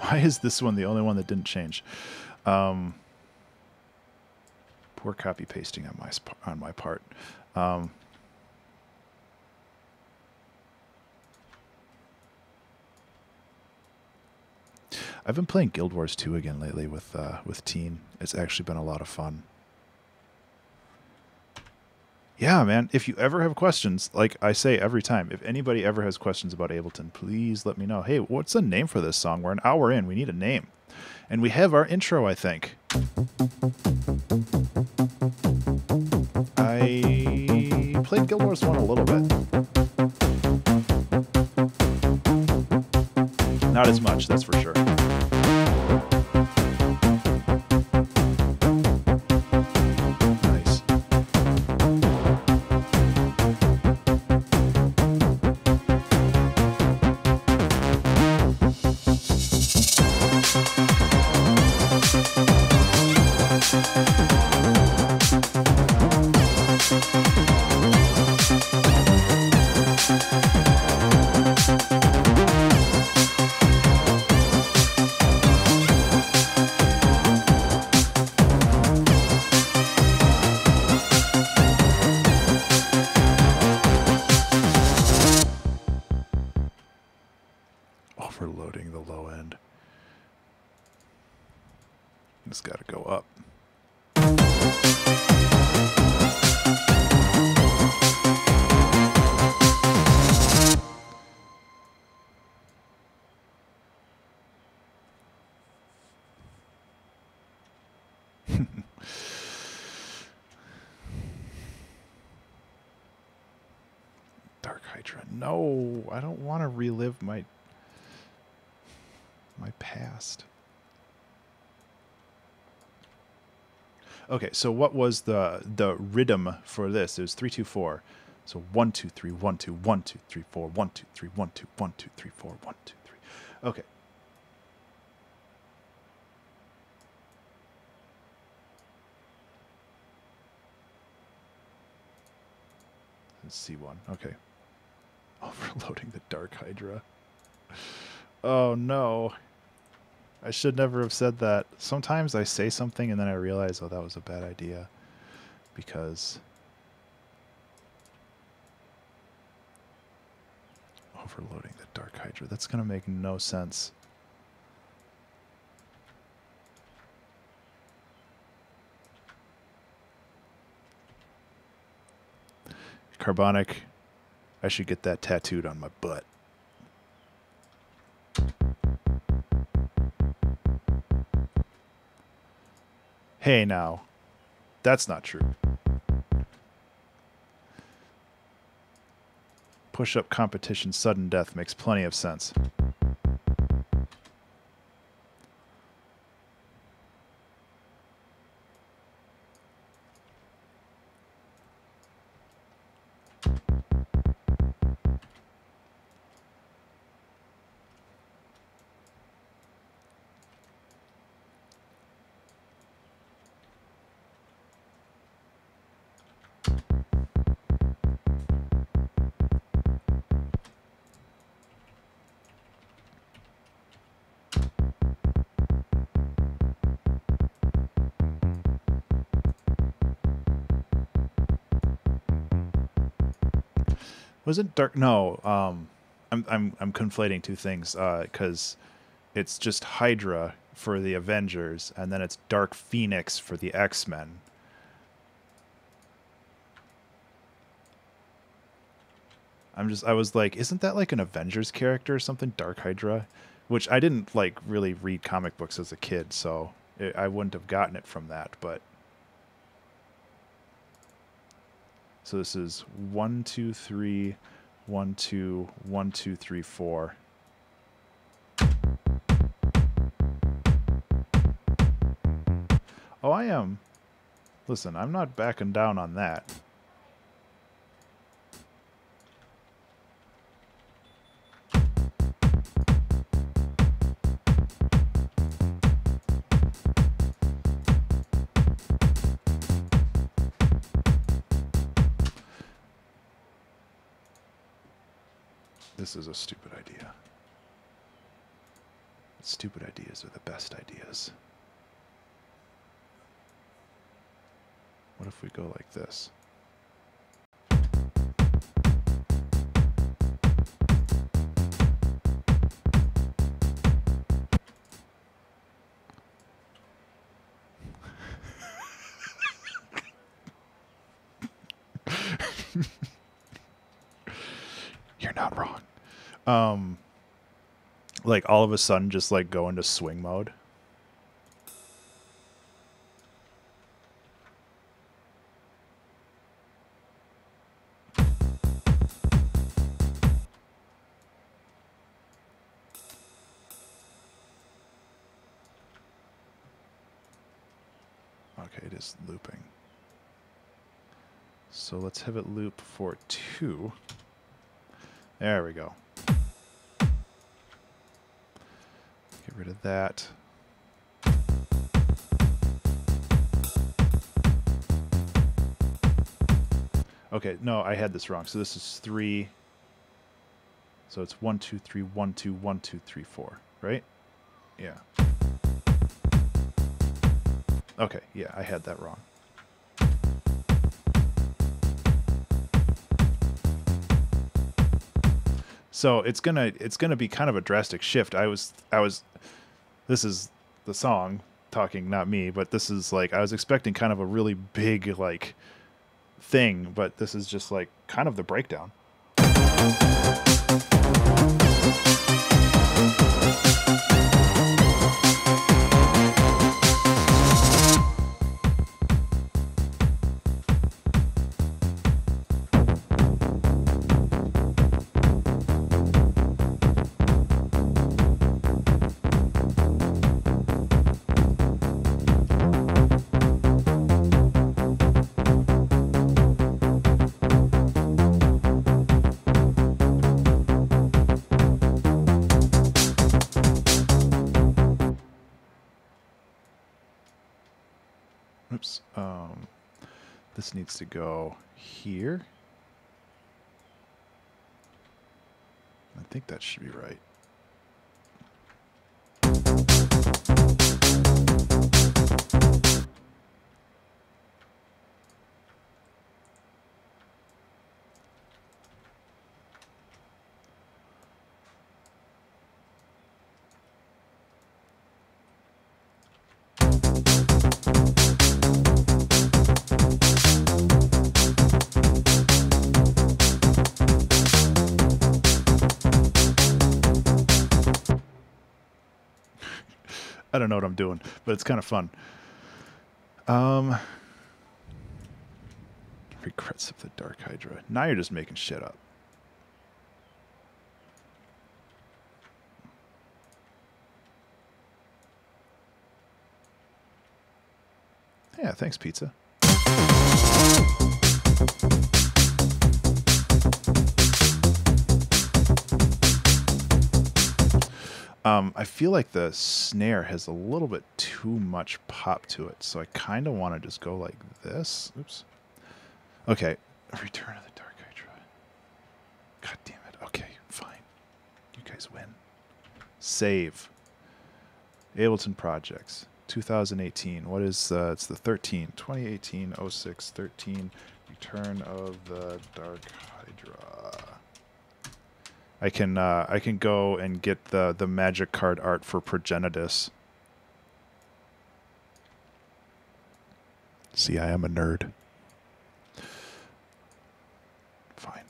Why is this one the only one that didn't change? Poor copy pasting on my part. I've been playing Guild Wars 2 again lately with Teen. It's actually been a lot of fun. Yeah, man, if you ever have questions, like I say every time, if anybody ever has questions about Ableton, please let me know. Hey, what's the name for this song? We're an hour in. We need a name. And we have our intro, I think. I played Guild Wars 1 a little bit. Not as much, that's for sure. Hydra. No, I don't want to relive my past. Okay, so what was the rhythm for this? It was 3 2 4. So 1 2 3 1 2 1 2 3 4 1 2 3 1 2 1 2 3 4 1 2 3. Okay. Let's C1. Okay. Overloading the Dark Hydra. Oh no. I should never have said that. Sometimes I say something and then I realize, oh, that was a bad idea. Because overloading the Dark Hydra. That's going to make no sense. Carbonic. I should get that tattooed on my butt. Hey now. That's not true. Push-up competition sudden death makes plenty of sense. Wasn't Dark? No, I'm conflating two things because it's just Hydra for the Avengers, and then it's Dark Phoenix for the X-Men. I was like, isn't that like an Avengers character or something? Dark Hydra, which I didn't like really read comic books as a kid, so I wouldn't have gotten it from that, but. So this is 1 2 3 1 2 1 2 3 4. Oh, I am. Listen, I'm not backing down on that. This is a stupid idea. Stupid ideas are the best ideas. What if we go like this? You're not wrong. Like all of a sudden just like go into swing mode. Okay, it is looping. So let's have it loop for 2. There we go. Get rid of that. Okay, no, I had this wrong. So this is 3. So it's 1 2 3 1 2 1 2 3 4, right? Yeah. Okay, yeah, I had that wrong. So it's gonna be kind of a drastic shift. This is the song talking, not me, but this is like I was expecting kind of a really big like thing, but this is just like kind of the breakdown. This needs to go here. I think that should be right. I don't know what I'm doing, but it's kind of fun. Regrets of the Dark Hydra. Now you're just making shit up. Yeah, thanks, pizza. I feel like the snare has a little bit too much pop to it, so I kind of want to just go like this. Oops. Okay. Return of the Dark Hydra. God damn it. Okay, fine. You guys win. Save. Ableton Projects. 2018. What is, it's the 13. 2018 06 13. Return of the Dark Hydra. I can go and get the magic card art for Progenitus. See, I am a nerd. Fine.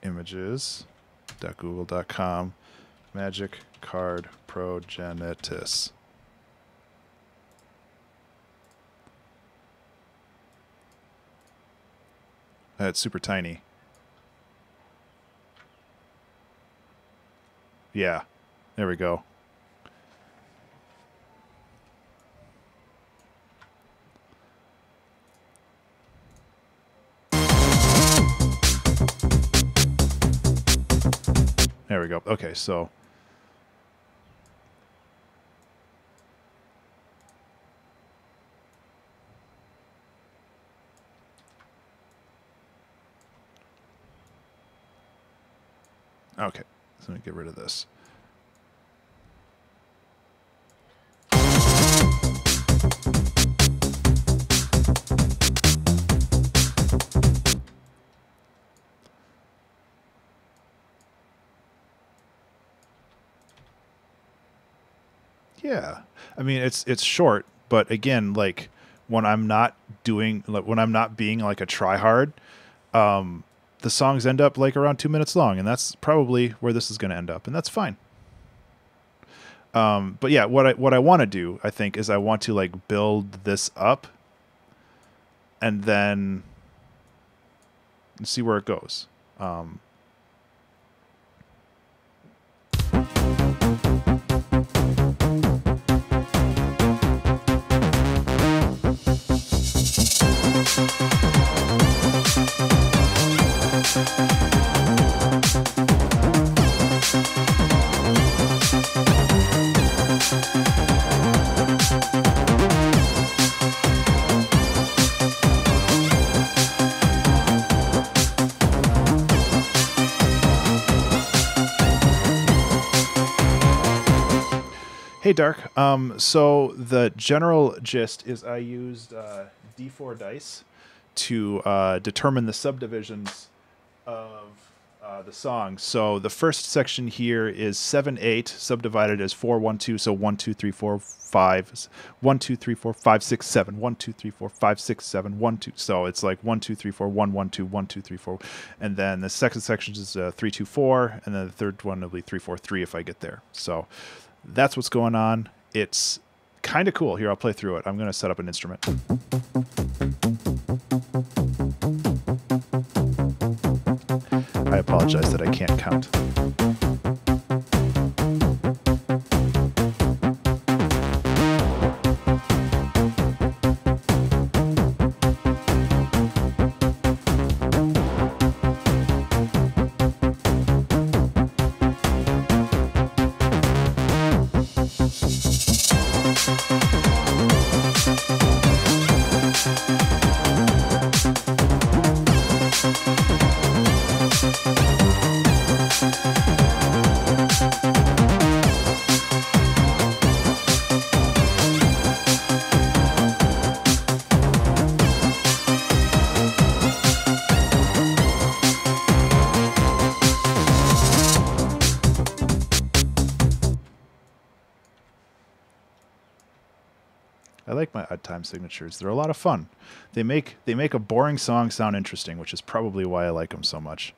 Images.google.com. Magic card Progenitus. It's super tiny. Yeah, there we go. There we go. Okay, so okay, so let me get rid of this. Yeah, I mean it's short, but again, like when I'm not doing, like when I'm not being like a tryhard, the songs end up like around 2 minutes long, and that's probably where this is going to end up, and that's fine. But yeah, what I want to do, I think, is I want to like build this up, and then see where it goes. Hey, Dark. So the general gist is I used D4 dice to determine the subdivisions of the song. So the first section here is 7/8 subdivided as 4/1/2. So 1 2 3 4 5 1 2 3 4 5 6 7 1 2 3 4 5 6 7 1 2. So it's like 1 2 3 4 1 1 2 1 2 3 4, and then the second section is 3 2 4, and then the third one will be 3 4 3 if I get there. So that's what's going on. It's kind of cool. Here, I'll play through it. I'm going to set up an instrument. I apologize that I can't count. I like my odd time signatures. They're a lot of fun. They make a boring song sound interesting, which is probably why I like them so much.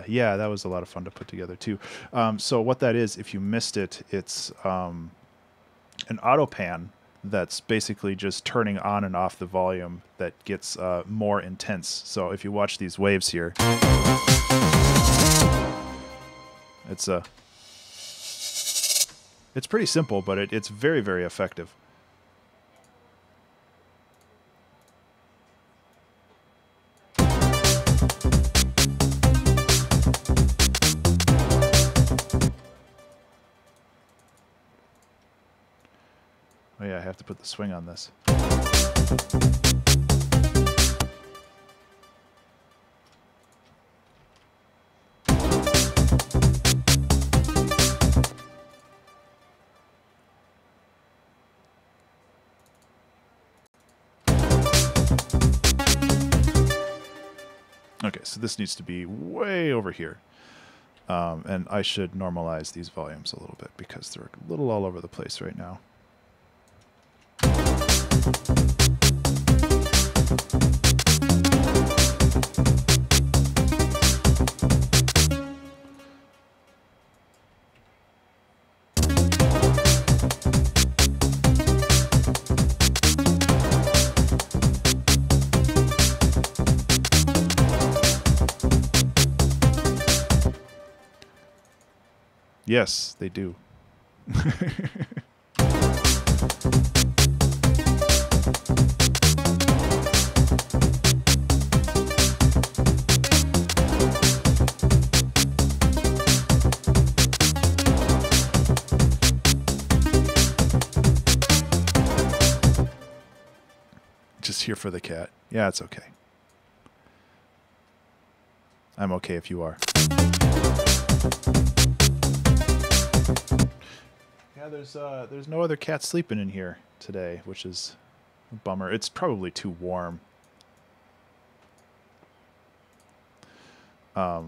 Yeah, that was a lot of fun to put together too. So what that is, if you missed it, it's an auto pan that's basically just turning on and off the volume that gets more intense. So if you watch these waves here, it's pretty simple, but it's very, very effective. Oh yeah, I have to put the swing on this. Okay, so this needs to be way over here. And I should normalize these volumes a little bit because they're a little all over the place right now. Yes, they do. Just here for the cat. Yeah, it's okay. I'm okay if you are. Yeah, there's no other cat sleeping in here today, which is a bummer. It's probably too warm. So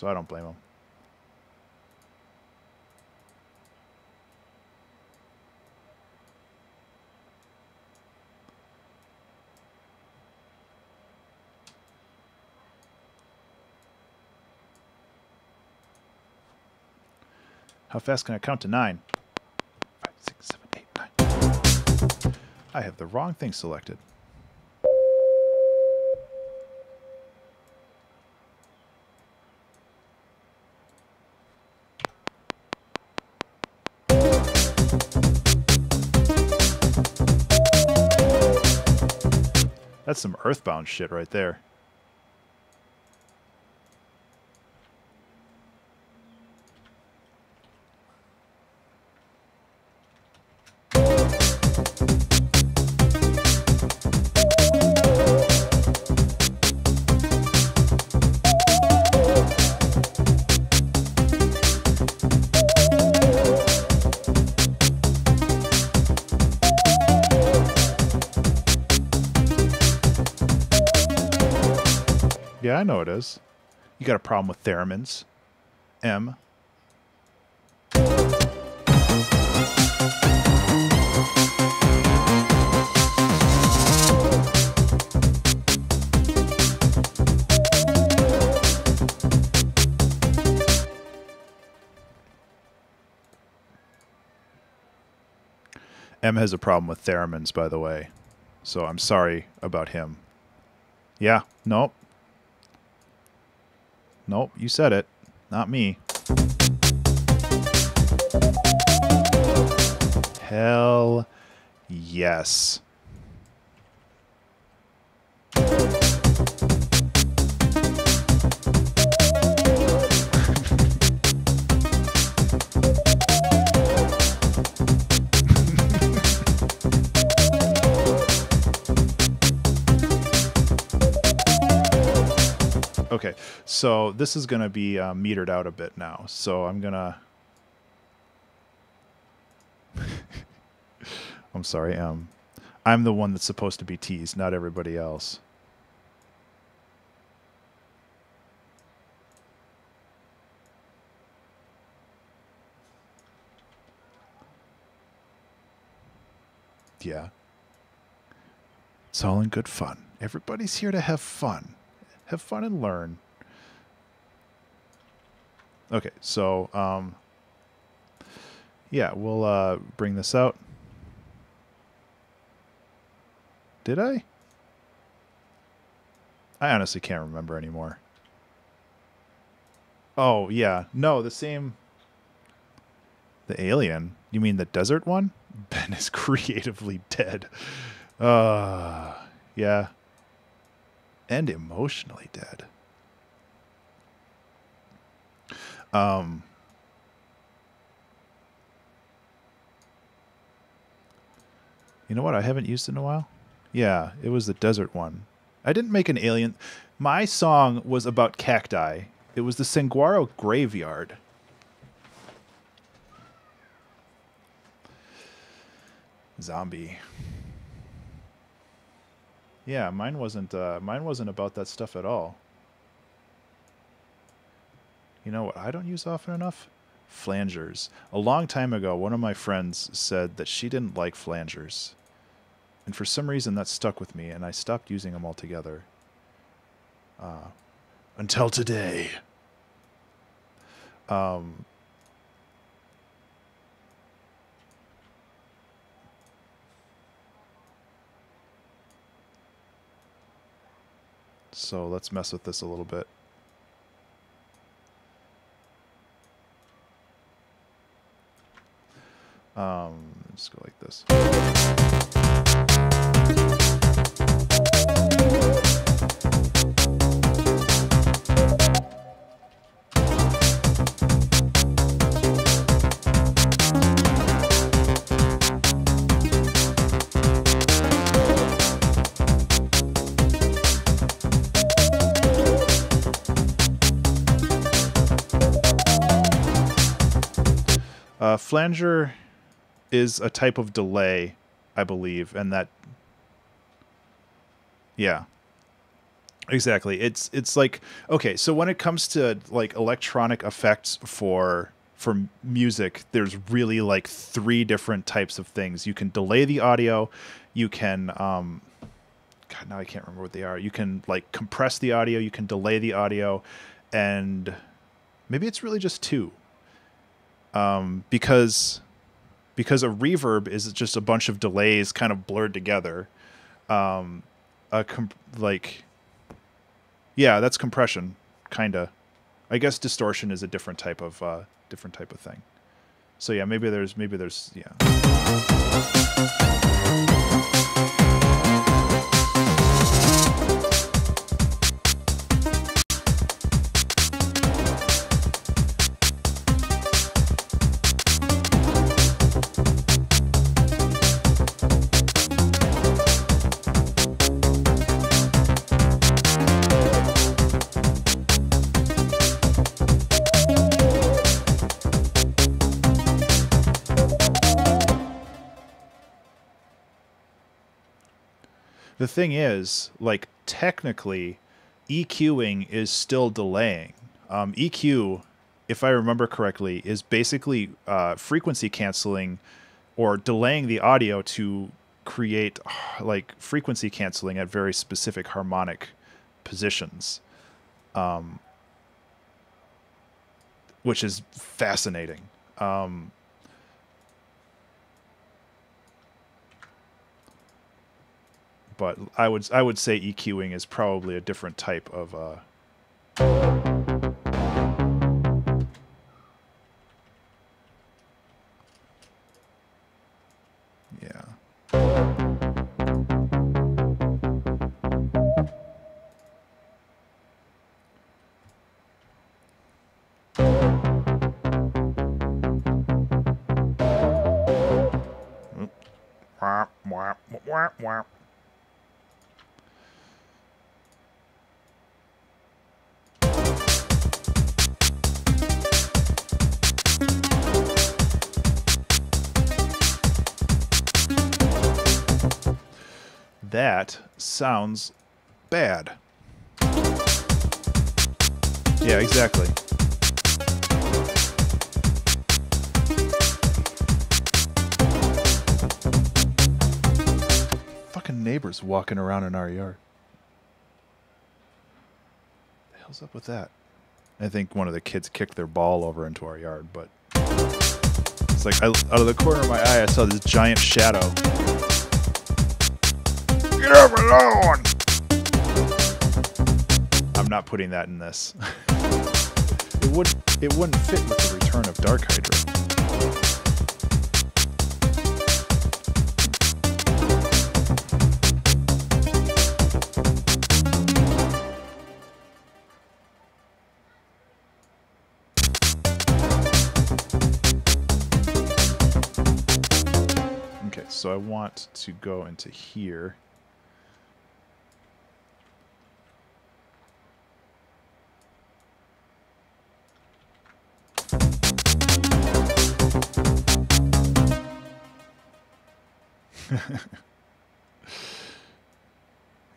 I don't blame him. How fast can I count to 9? 5, 6, 7, 8, 9. I have the wrong thing selected. That's some Earthbound shit right there. Yeah, I know it is. You got a problem with theremins. M. M has a problem with theremins, by the way. So I'm sorry about him. Yeah, nope. Nope, you said it. Not me. Hell Yes. Okay, so this is going to be metered out a bit now. So I'm going to... I'm sorry. I'm the one that's supposed to be teased, not everybody else. Yeah. It's all in good fun. Everybody's here to have fun. Have fun and learn. Okay, so yeah, we'll bring this out. Did I? I honestly can't remember anymore. Oh, yeah. No, the same... The alien? You mean the desert one? Ben is creatively dead. Yeah. And emotionally dead. You know what I haven't used in a while? Yeah, it was the desert one. I didn't make an alien. My song was about cacti. It was the Saguaro Graveyard. Zombie. Yeah, mine wasn't about that stuff at all. You know what I don't use often enough? Flangers. A long time ago, one of my friends said that she didn't like flangers. And for some reason that stuck with me, and I stopped using them altogether. Until today. So let's mess with this a little bit. Just go like this. Flanger is a type of delay, I believe, and that... Yeah. Exactly. It's like... Okay, so when it comes to, like, electronic effects for music, there's really, like, 3 different types of things. You can delay the audio, you can... God, now I can't remember what they are. You can, like, compress the audio, you can delay the audio, and maybe it's really just 2. Because a reverb is just a bunch of delays kind of blurred together. Yeah, that's compression, kinda. I guess distortion is a different type of thing. So yeah, maybe there's yeah. The thing is, like, technically, EQing is still delaying. EQ, if I remember correctly, is basically frequency canceling or delaying the audio to create, like, frequency canceling at very specific harmonic positions, which is fascinating. But I would say EQing is probably a different type of yeah. Wah, wah, wah. That sounds bad. Yeah, exactly. Fucking neighbors walking around in our yard. What the hell's up with that? I think one of the kids kicked their ball over into our yard, but it's like out of the corner of my eye, I saw this giant shadow. Get up alone! I'm not putting that in this. It wouldn't fit with the return of Dark Hydra. Okay, so I want to go into here.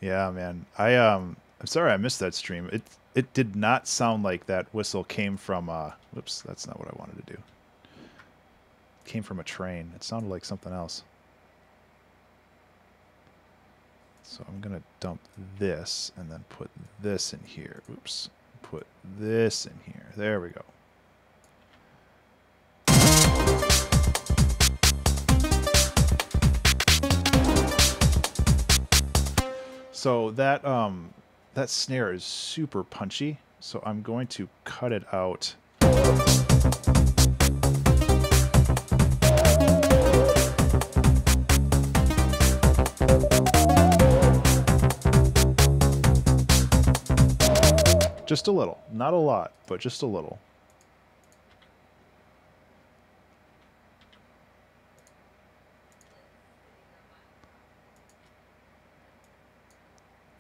Yeah, man. I'm sorry I missed that stream. It did not sound like that whistle came from whoops, that's not what I wanted to do. It came from a train. It sounded like something else. So I'm gonna dump this and then put this in here. Oops. Put this in here. There we go. So that that snare is super punchy, so I'm going to cut it out. Just a little, not a lot, but just a little.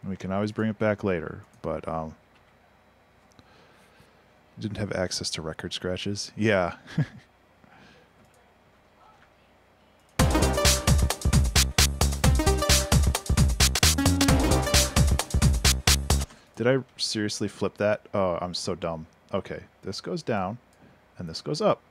We can always bring it back later, but didn't have access to record scratches. Yeah. Did I seriously flip that? Oh, I'm so dumb. Okay, this goes down, and this goes up.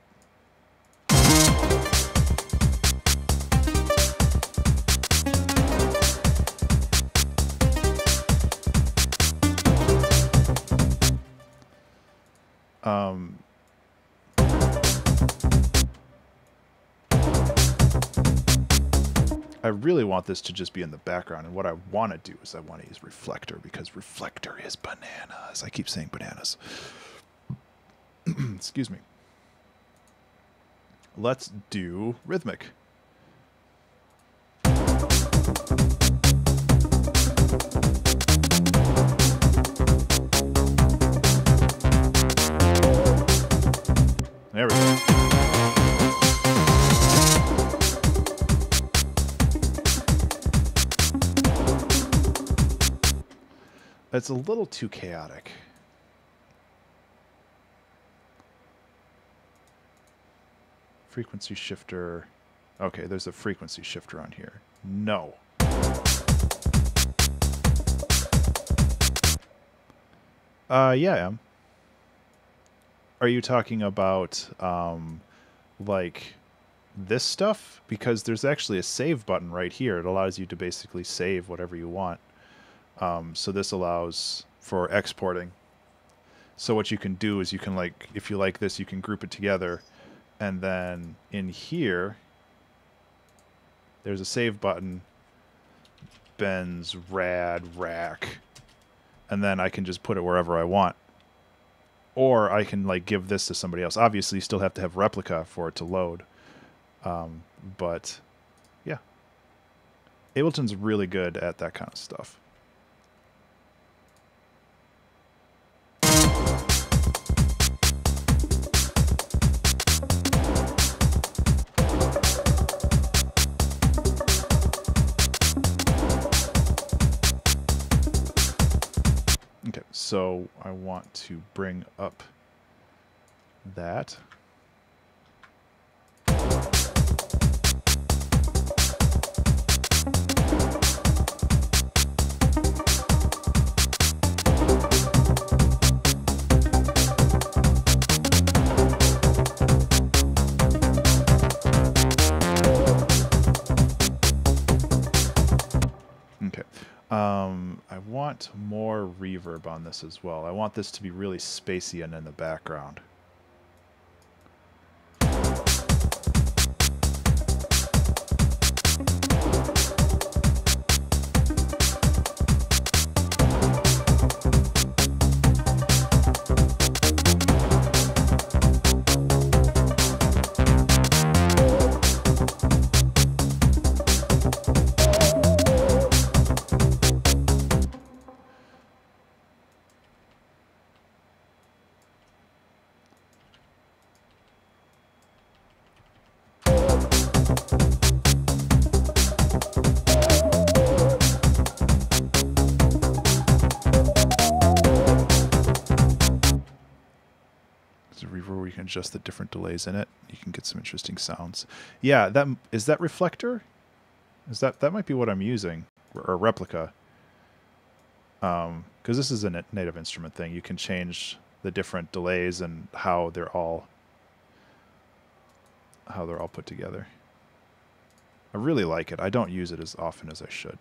I really want this to just be in the background, and what I want to do is I want to use reflector, because reflector is bananas. I keep saying bananas. Excuse me. Let's do rhythmic. There we go. It's a little too chaotic. Frequency shifter. Okay, there's a frequency shifter on here. No. Yeah, I am. Are you talking about, like, this stuff? Because there's actually a save button right here. It allows you to basically save whatever you want. So this allows for exporting. So what you can do is you can, like, if you like this, you can group it together. And then in here, there's a save button. Ben's rad rack. And then I can just put it wherever I want. Or I can, like, give this to somebody else. Obviously, you still have to have replica for it to load. But, yeah. Ableton's really good at that kind of stuff. So I want to bring up that. Okay. I want more reverb on this as well. I want this to be really spacey and in the background. Where you can adjust the different delays in it. You can get some interesting sounds. Yeah, that is that reflector? Is that might be what I'm using, or replica? Because this is a native instrument thing. You can change the different delays and how they're all put together. I really like it. I don't use it as often as I should.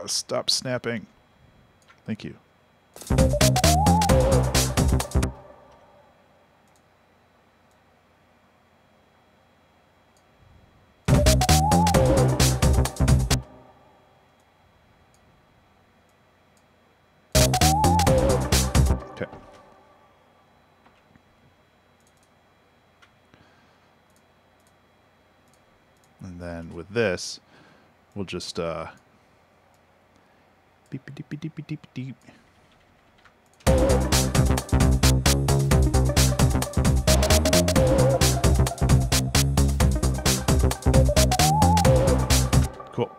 Stop snapping. Thank you. Okay. And then with this, we'll just beep deep deep deep deep deep. Cool.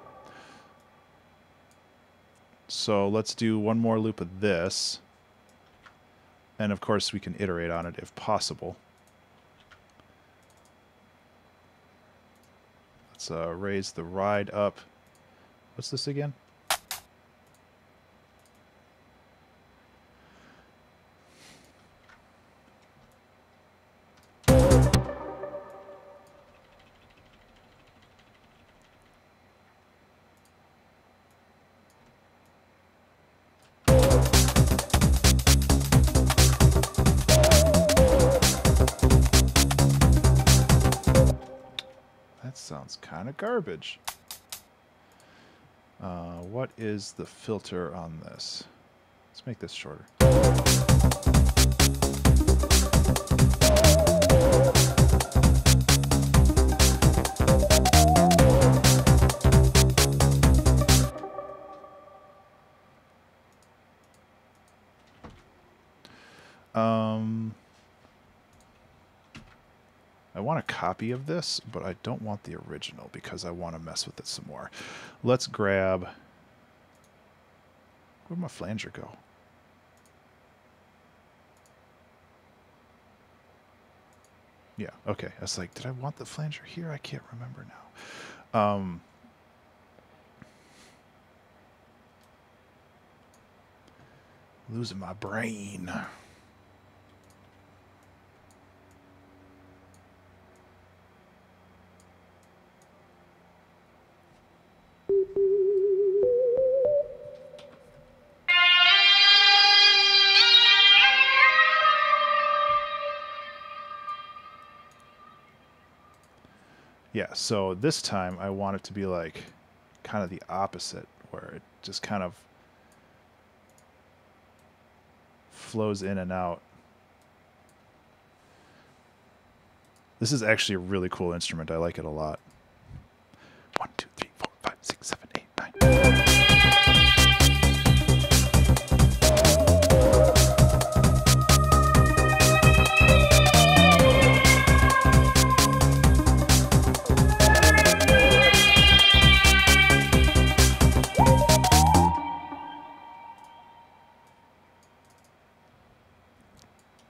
So let's do one more loop of this. And of course we can iterate on it if possible. Let's raise the ride up. What's this again? Sounds kind of garbage. What is the filter on this? Let's make this shorter. I want a copy of this, but I don't want the original because I want to mess with it some more. Let's grab... Where'd my flanger go? Yeah, okay. I was like, did I want the flanger here? I can't remember now. Losing my brain. Yeah, so this time I want it to be like kind of the opposite, where it just kind of flows in and out. This is actually a really cool instrument. I like it a lot. 1, 2, 3, 4, 5, 6, 7, 8, 9.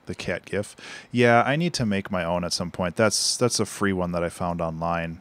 The cat gif. Yeah, I need to make my own at some point. That's a free one that I found online.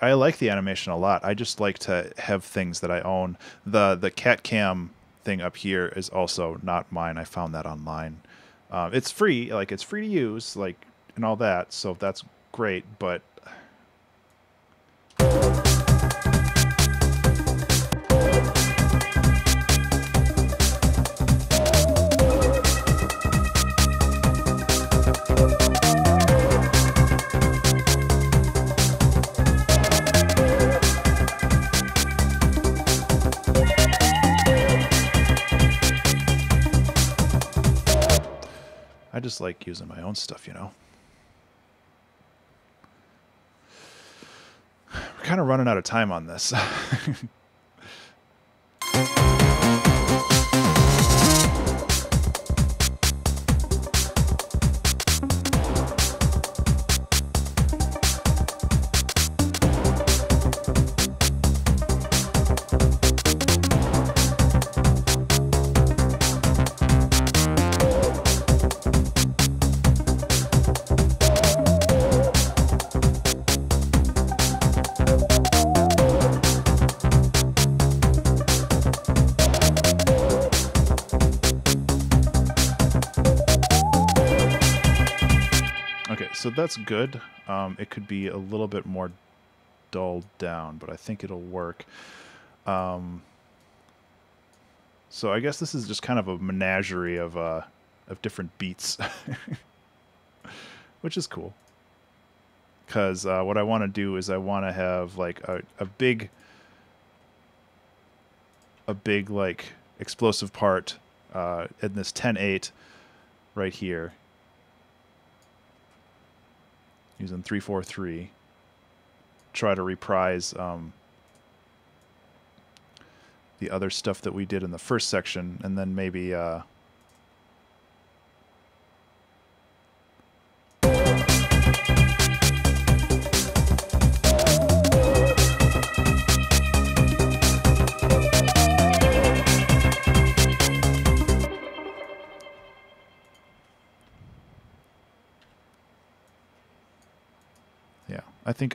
I like the animation a lot. I just like to have things that I own. The cat cam thing up here is also not mine. I found that online. It's free, like it's free to use, like, and all that, so that's great, but I just like using my own stuff, you know. We're kind of running out of time on this. So that's good. It could be a little bit more dulled down, but I think it'll work. So I guess this is just kind of a menagerie of different beats, which is cool. Because what I want to do is I want to have like a big like explosive part in this 10/8 right here. Using 3/4/3, try to reprise the other stuff that we did in the first section, and then maybe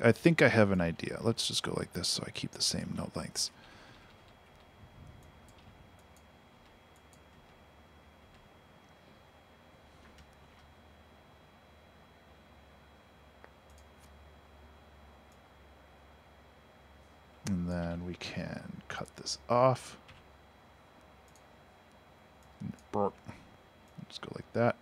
I think I have an idea. Let's just go like this so I keep the same note lengths. And then we can cut this off. Just go like that.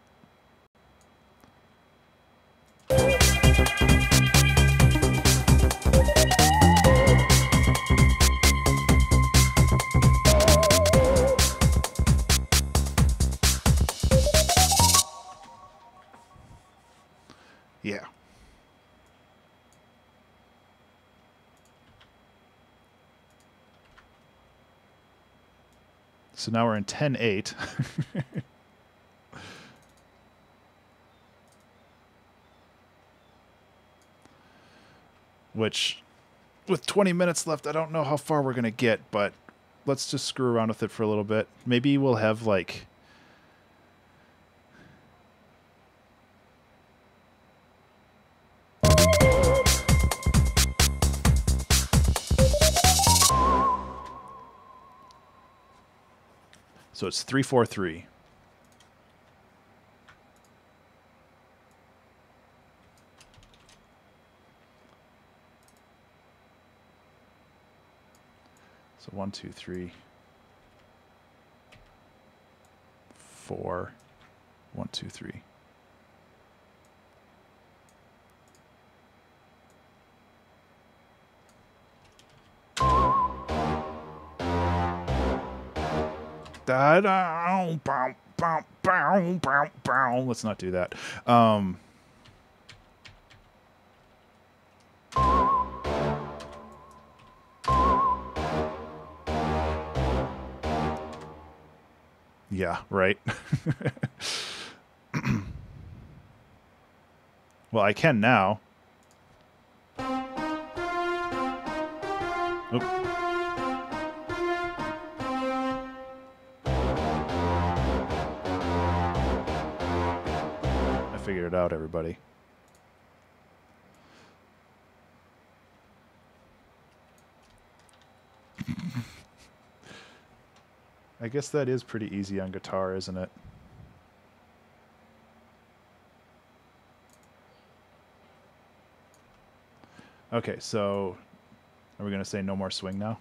Yeah. So now we're in 10/8. which with 20 minutes left, I don't know how far we're going to get, but let's just screw around with it for a little bit. Maybe we'll have like... So it's 3-4-3. So 1, 2, 3, 4. 1, 2, 3. Let's not do that. Yeah, right. Well, I can now. Oop. I figured it out, everybody. I guess that is pretty easy on guitar, isn't it? Okay, so are we going to say no more swing now?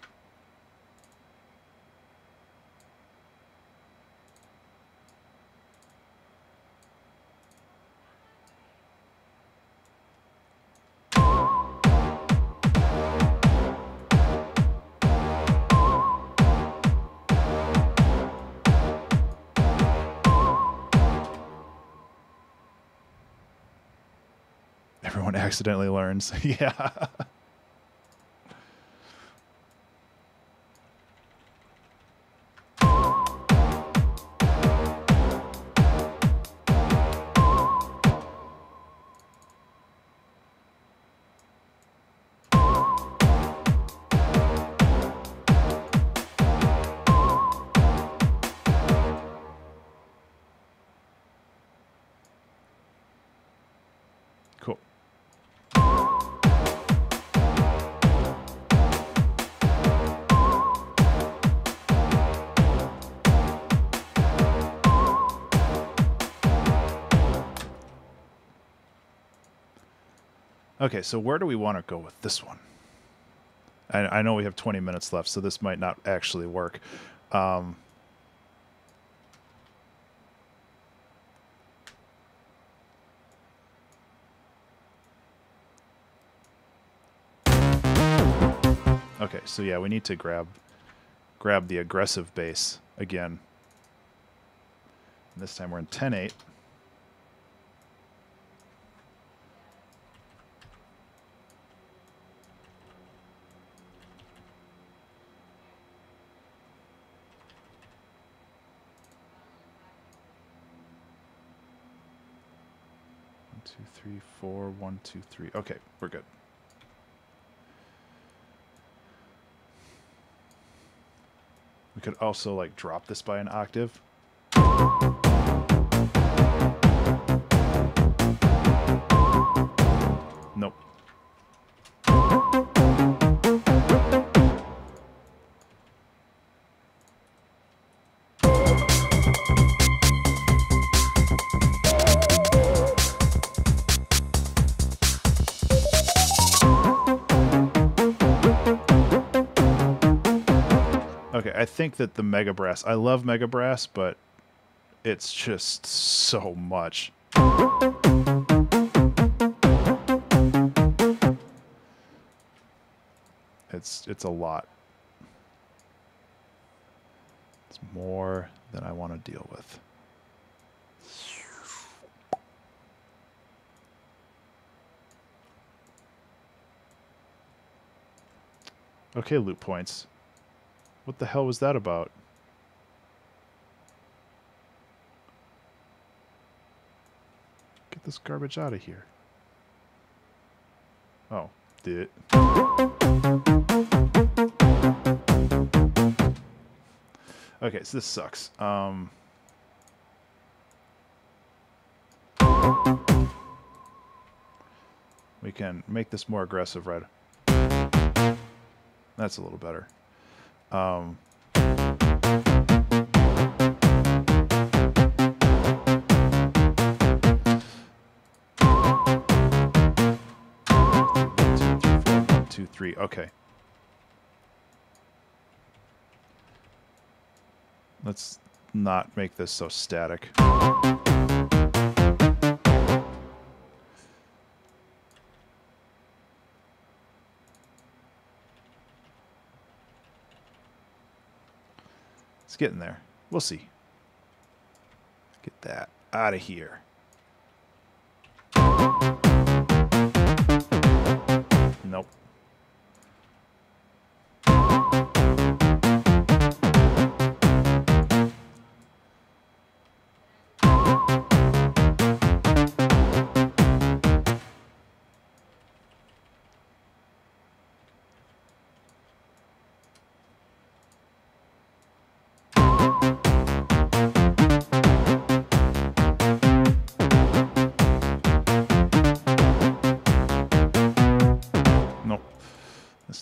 Everyone accidentally learns. Yeah. Cool. Okay, so where do we want to go with this one? I know we have 20 minutes left, so this might not actually work. Okay, so yeah, we need to grab the aggressive bass again. And this time we're in 10/8. One, two, three, 4, 1, 2, 3. Okay, we're good. We could also like drop this by an octave. Nope. Okay, I think that the Mega Brass, I love Mega Brass, but it's just so much. It's a lot. It's more than I want to deal with. Okay, loop points. What the hell was that about? Get this garbage out of here. Oh, it. Okay, so this sucks. We can make this more aggressive, right? That's a little better. Two, three. Okay. Let's not make this so static. It's getting there. We'll see. Get that out of here. Nope.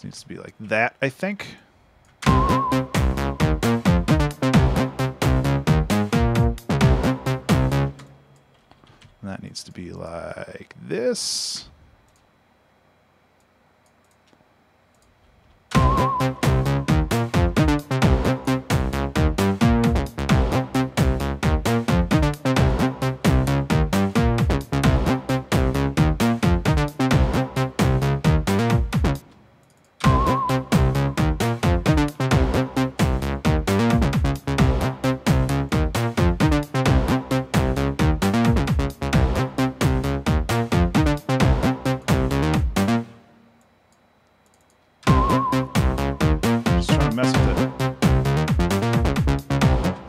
Needs to be like that, I think. And that needs to be like this.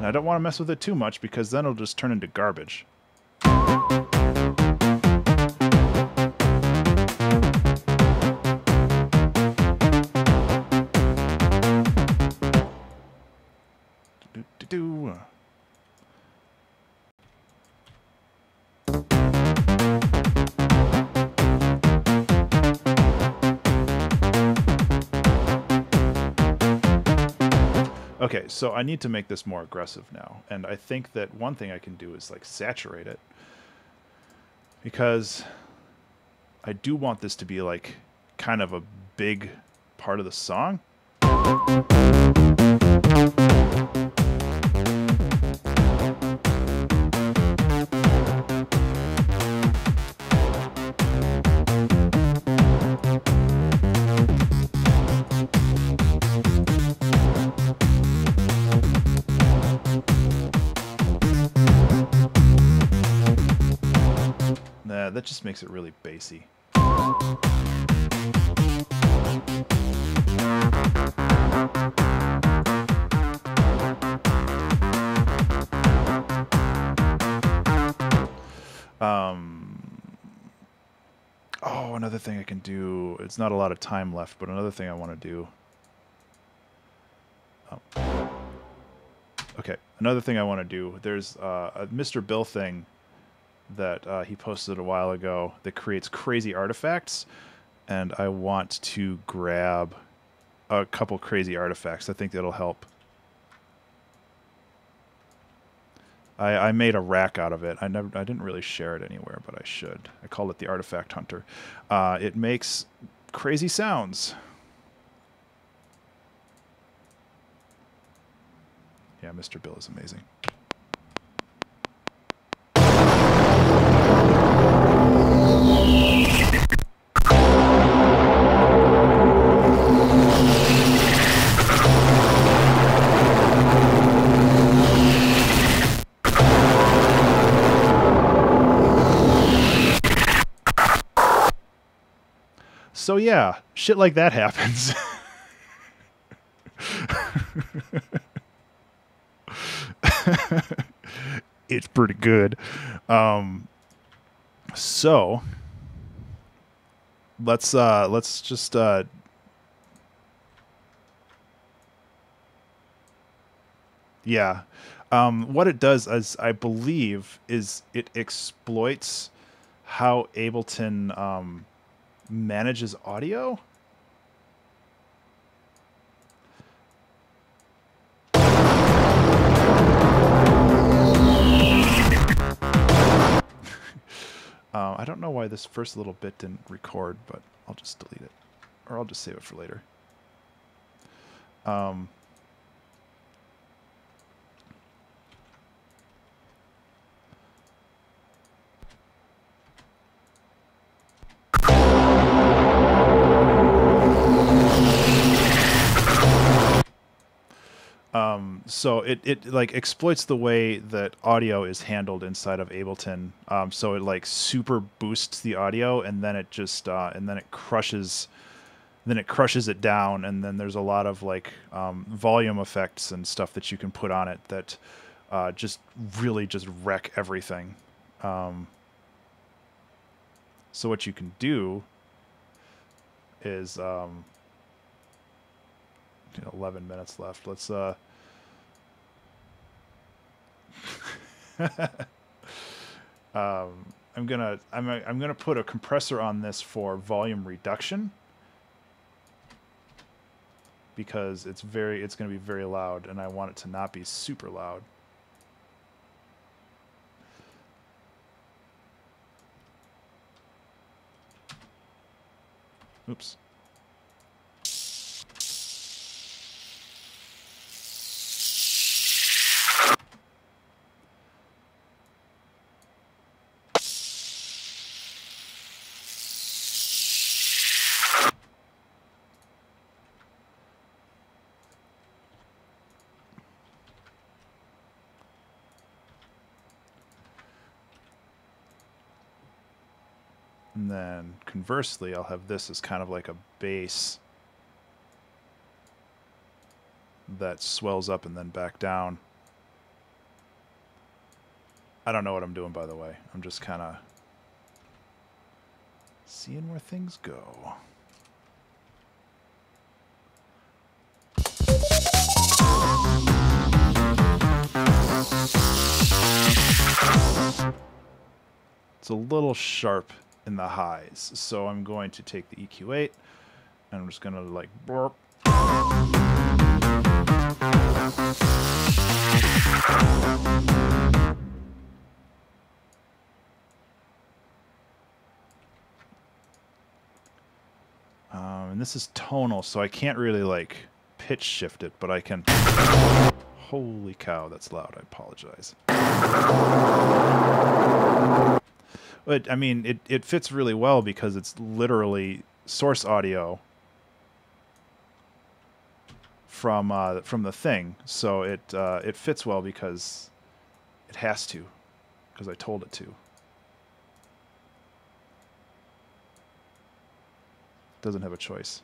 I don't want to mess with it too much because then it'll just turn into garbage. Okay, so I need to make this more aggressive now, and I think that one thing I can do is like saturate it, because I do want this to be like kind of a big part of the song. That just makes it really bassy. Oh, another thing I can do. It's not a lot of time left, but another thing I want to do. Oh. Okay, another thing I want to do. There's a Mr. Bill thing that he posted a while ago that creates crazy artifacts, and I want to grab a couple crazy artifacts. I think that'll help. I made a rack out of it. I didn't really share it anywhere, but I should. I call it the Artifact Hunter. It makes crazy sounds. Yeah, Mr. Bill is amazing. So yeah, shit like that happens. It's pretty good. So Let's just yeah. What it does is, I believe, is it exploits how Ableton manages audio. I don't know why this first little bit didn't record, but I'll just delete it. Or I'll just save it for later. So it like exploits the way that audio is handled inside of Ableton. So it like super boosts the audio, and then it just and then it crushes it down, and then there's a lot of like volume effects and stuff that you can put on it that just really just wreck everything. So what you can do is 11 minutes left. Let's I'm gonna put a compressor on this for volume reduction, because it's gonna be very loud, and I want it to not be super loud. Oops. And then conversely, I'll have this as kind of like a bass that swells up and then back down. I don't know what I'm doing, by the way. I'm just kind of seeing where things go. It's a little sharp in the highs, so I'm going to take the EQ8 and I'm just going to like burp. And this is tonal, so I can't really like pitch shift it, but I can. Holy cow, that's loud. I apologize. But I mean, it fits really well because it's literally source audio from the thing, so it fits well because it has to, because I told it to. Doesn't have a choice.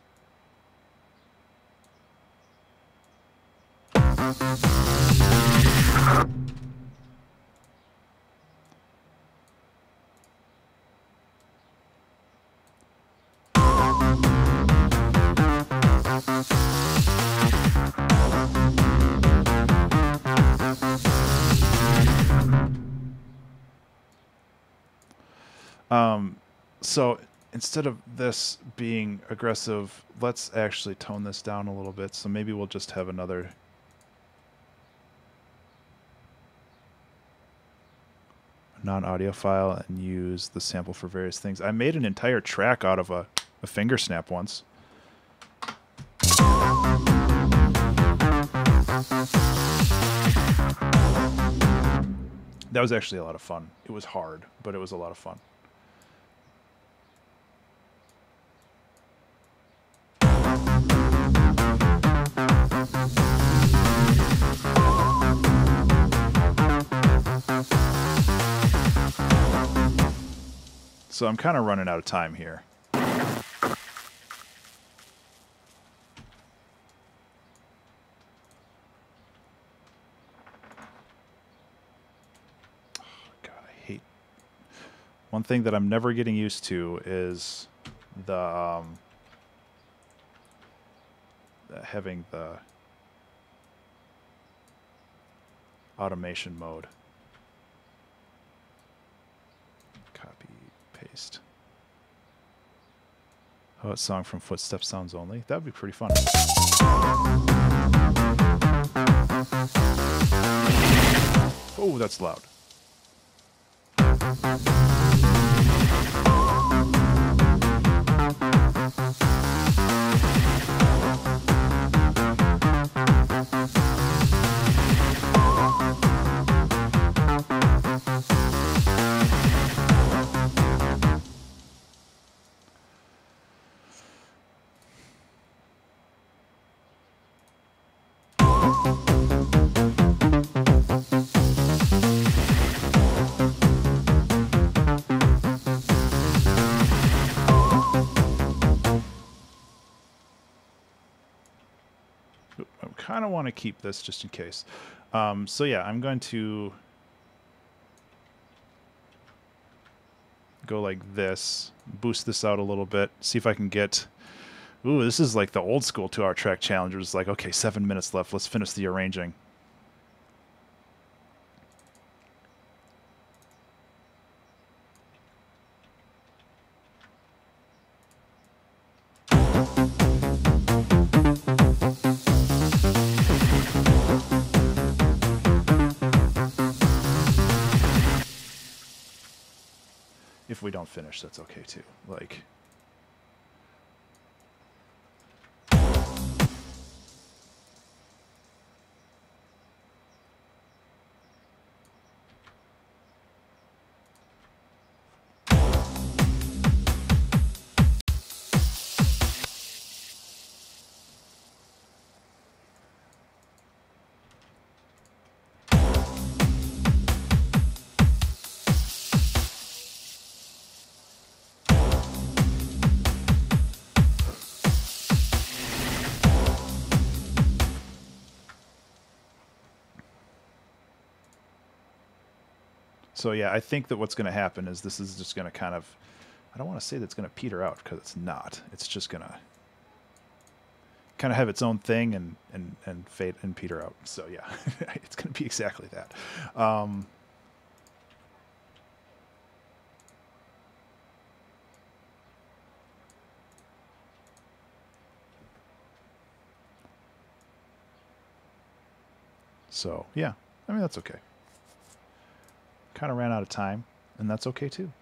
So instead of this being aggressive, let's actually tone this down a little bit. So maybe we'll just have another non-audio file and use the sample for various things. I made an entire track out of a finger snap once. That was actually a lot of fun. It was hard, but it was a lot of fun. So I'm kind of running out of time here. Oh, God, I hate... One thing that I'm never getting used to is the having the automation mode. Copy, paste. Oh, it's song from Footstep Sounds Only. That would be pretty fun. Oh, that's loud. Kind of want to keep this just in case. So yeah, I'm going to go like this, boost this out a little bit, see if I can get... Ooh, this is like the old school 2-hour track challenge. It's like, okay, 7 minutes left. Let's finish the arranging. If we don't finish, that's okay too. Like... So yeah, I think that what's going to happen is this is just going to kind of, I don't want to say that it's going to peter out because it's not. It's just going to kind of have its own thing and fade and peter out. So yeah, it's going to be exactly that. So yeah, I mean, that's okay. Kind of ran out of time, and that's okay too.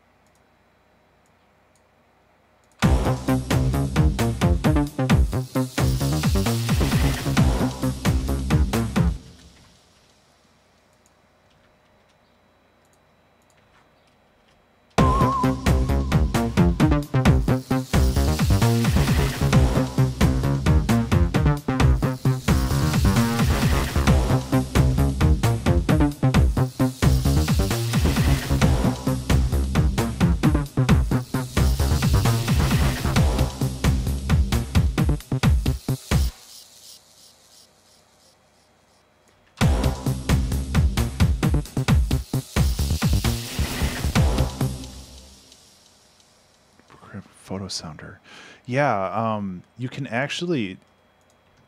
Photo sounder. Yeah, you can actually,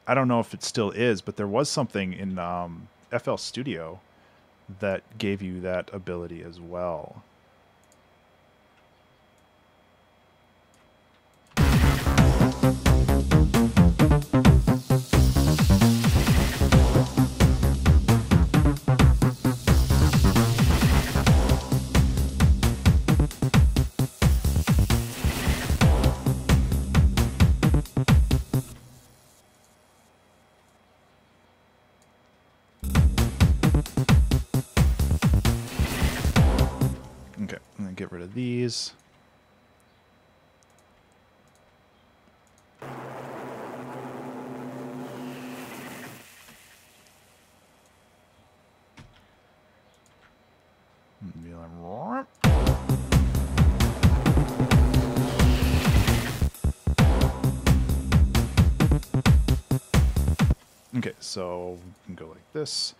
I don't know if it still is, but there was something in FL Studio that gave you that ability as well. Okay, and then get rid of these. Okay, so we can go like this.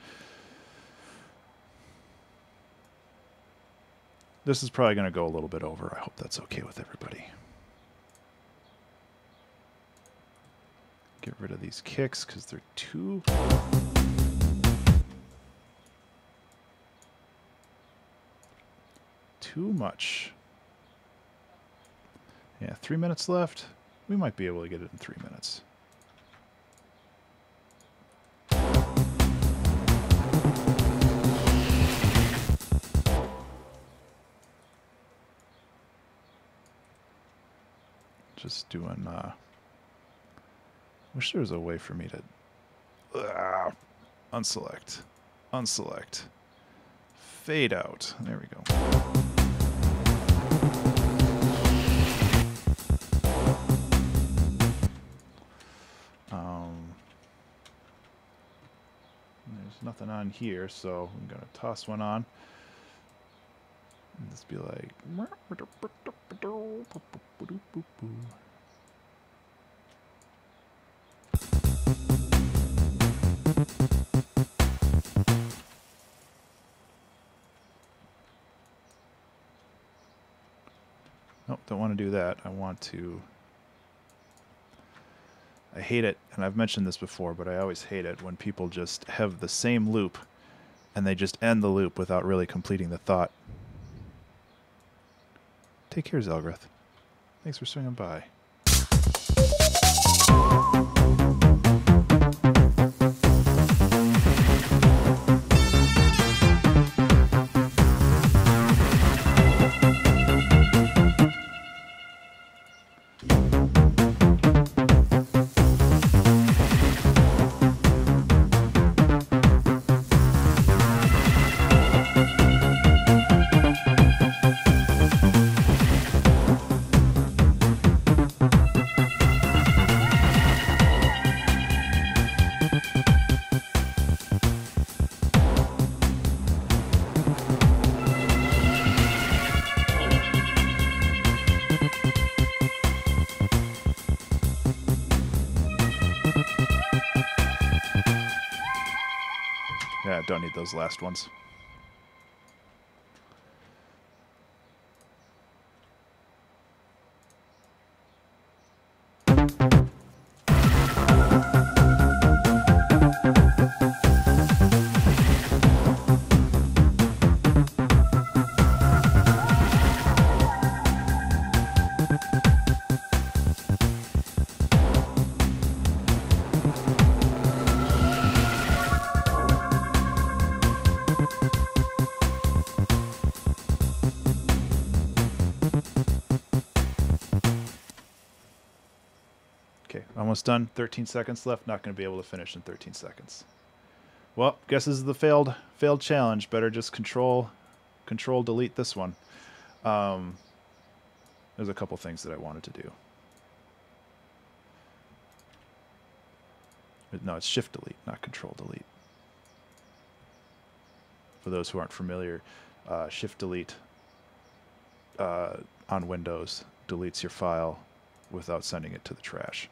This is probably going to go a little bit over. I hope that's okay with everybody. Get rid of these kicks because they're too much. Yeah, 3 minutes left. We might be able to get it in 3 minutes. Just doing, wish there was a way for me to, unselect, unselect, fade out. There we go. There's nothing on here, so I'm gonna toss one on. And just be like. Nope, don't want to do that. I want to. I hate it, and I've mentioned this before, but I always hate it when people just have the same loop and they just end the loop without really completing the thought. Take care, Zelgrith. Thanks for swinging by. Yeah, don't need those last ones. Almost done. 13 seconds left. Not going to be able to finish in 13 seconds. Well, guess this is the failed challenge. Better just control delete this one. There's a couple things that I wanted to do. No, it's shift delete, not control delete. For those who aren't familiar, shift delete on Windows deletes your file without sending it to the trash.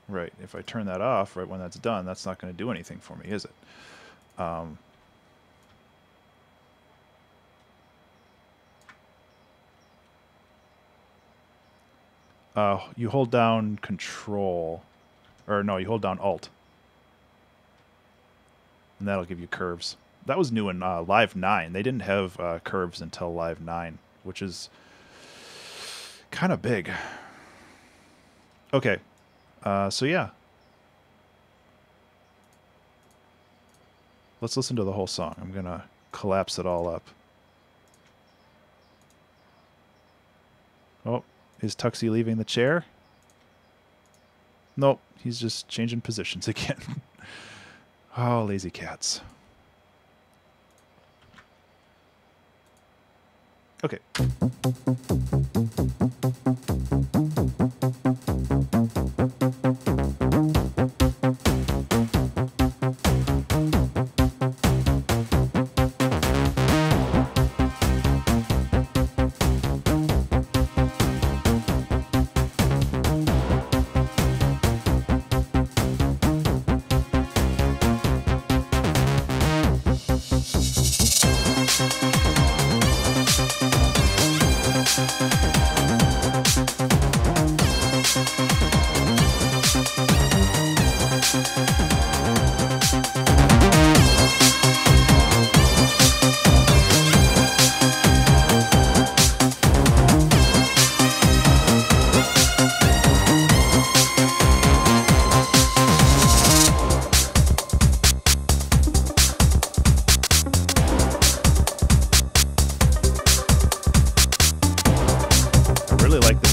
Right, if I turn that off right when that's done, that's not going to do anything for me, is it? You hold down Control, or no, you hold down Alt, and that'll give you curves. That was new in Live 9. They didn't have curves until Live 9, which is kind of big. Okay. So yeah, let's listen to the whole song. I'm gonna collapse it all up. Oh, is Tuxie leaving the chair? Nope, he's just changing positions again. Oh, lazy cats. Okay.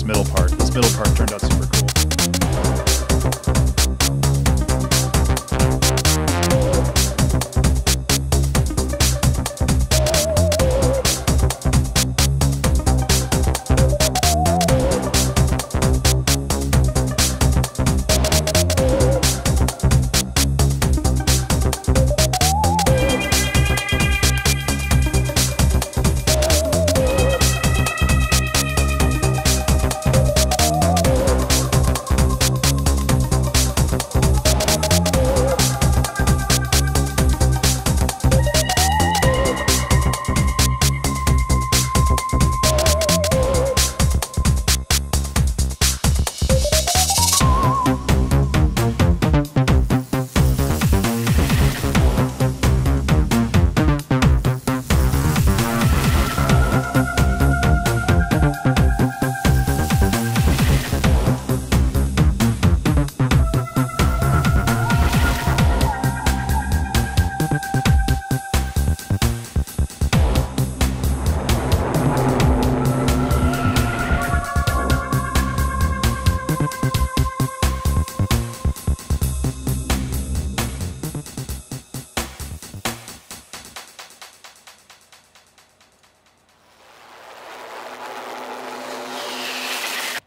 this middle part. This middle part turned out super cool.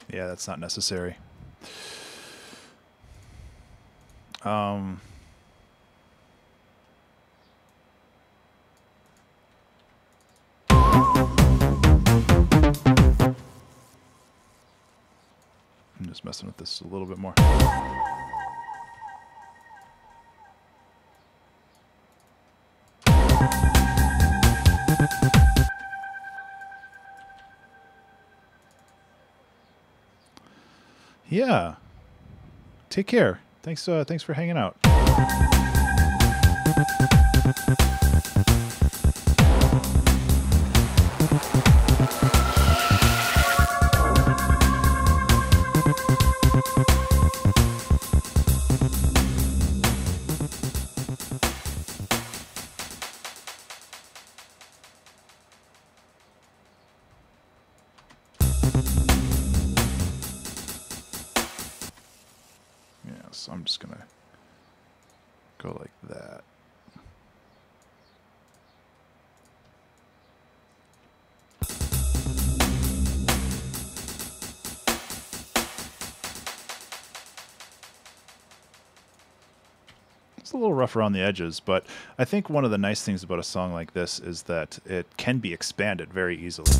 Yeah, that's not necessary. I'm just messing with this a little bit more. Yeah. Take care. Thanks for hanging out. So I'm just gonna go like that. It's a little rough around the edges, but I think one of the nice things about a song like this is that it can be expanded very easily.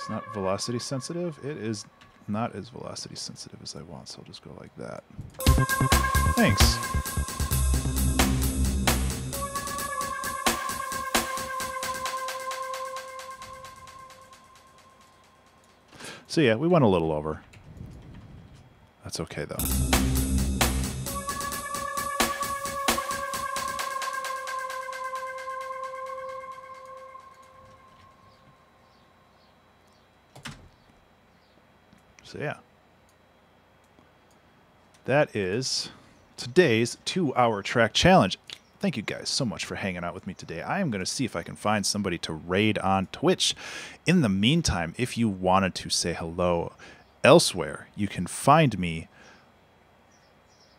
Not velocity sensitive. It is not as velocity sensitive as I want, so I'll just go like that. Thanks. So yeah, we went a little over. That's okay though. So yeah, that is today's 2-hour track challenge. Thank you guys so much for hanging out with me today. I am going to see if I can find somebody to raid on Twitch. In the meantime, if you wanted to say hello elsewhere, you can find me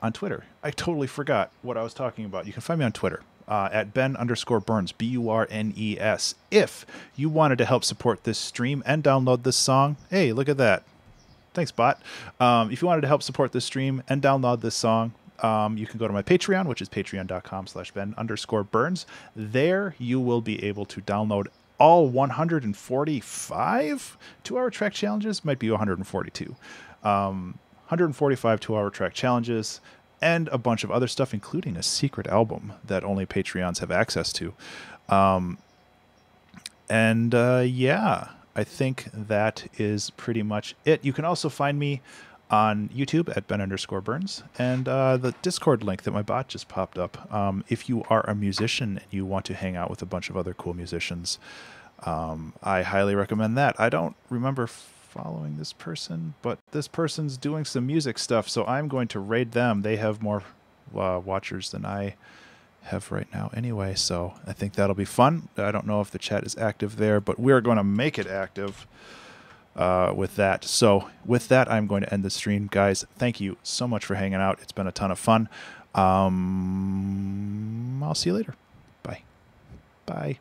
on Twitter. I totally forgot what I was talking about. You can find me on Twitter. At Ben_Burns, B-U-R-N-E-S. If you wanted to help support this stream and download this song, hey, look at that. Thanks, bot. If you wanted to help support this stream and download this song, you can go to my Patreon, which is patreon.com/Ben_Burns. There you will be able to download all 145 2-hour track challenges. Might be 142. 145 2-hour track challenges, and a bunch of other stuff, including a secret album that only Patreons have access to. Yeah, I think that is pretty much it. You can also find me on YouTube at Ben_Burns, and the Discord link that my bot just popped up. If you are a musician and you want to hang out with a bunch of other cool musicians, I highly recommend that. I don't remember following this person, but this person's doing some music stuff, so I'm going to raid them. They have more watchers than I have right now anyway, so I think that'll be fun. I don't know if the chat is active there, but we're going to make it active with that. So with that, I'm going to end the stream. Guys, thank you so much for hanging out. It's been a ton of fun. I'll see you later. Bye. Bye.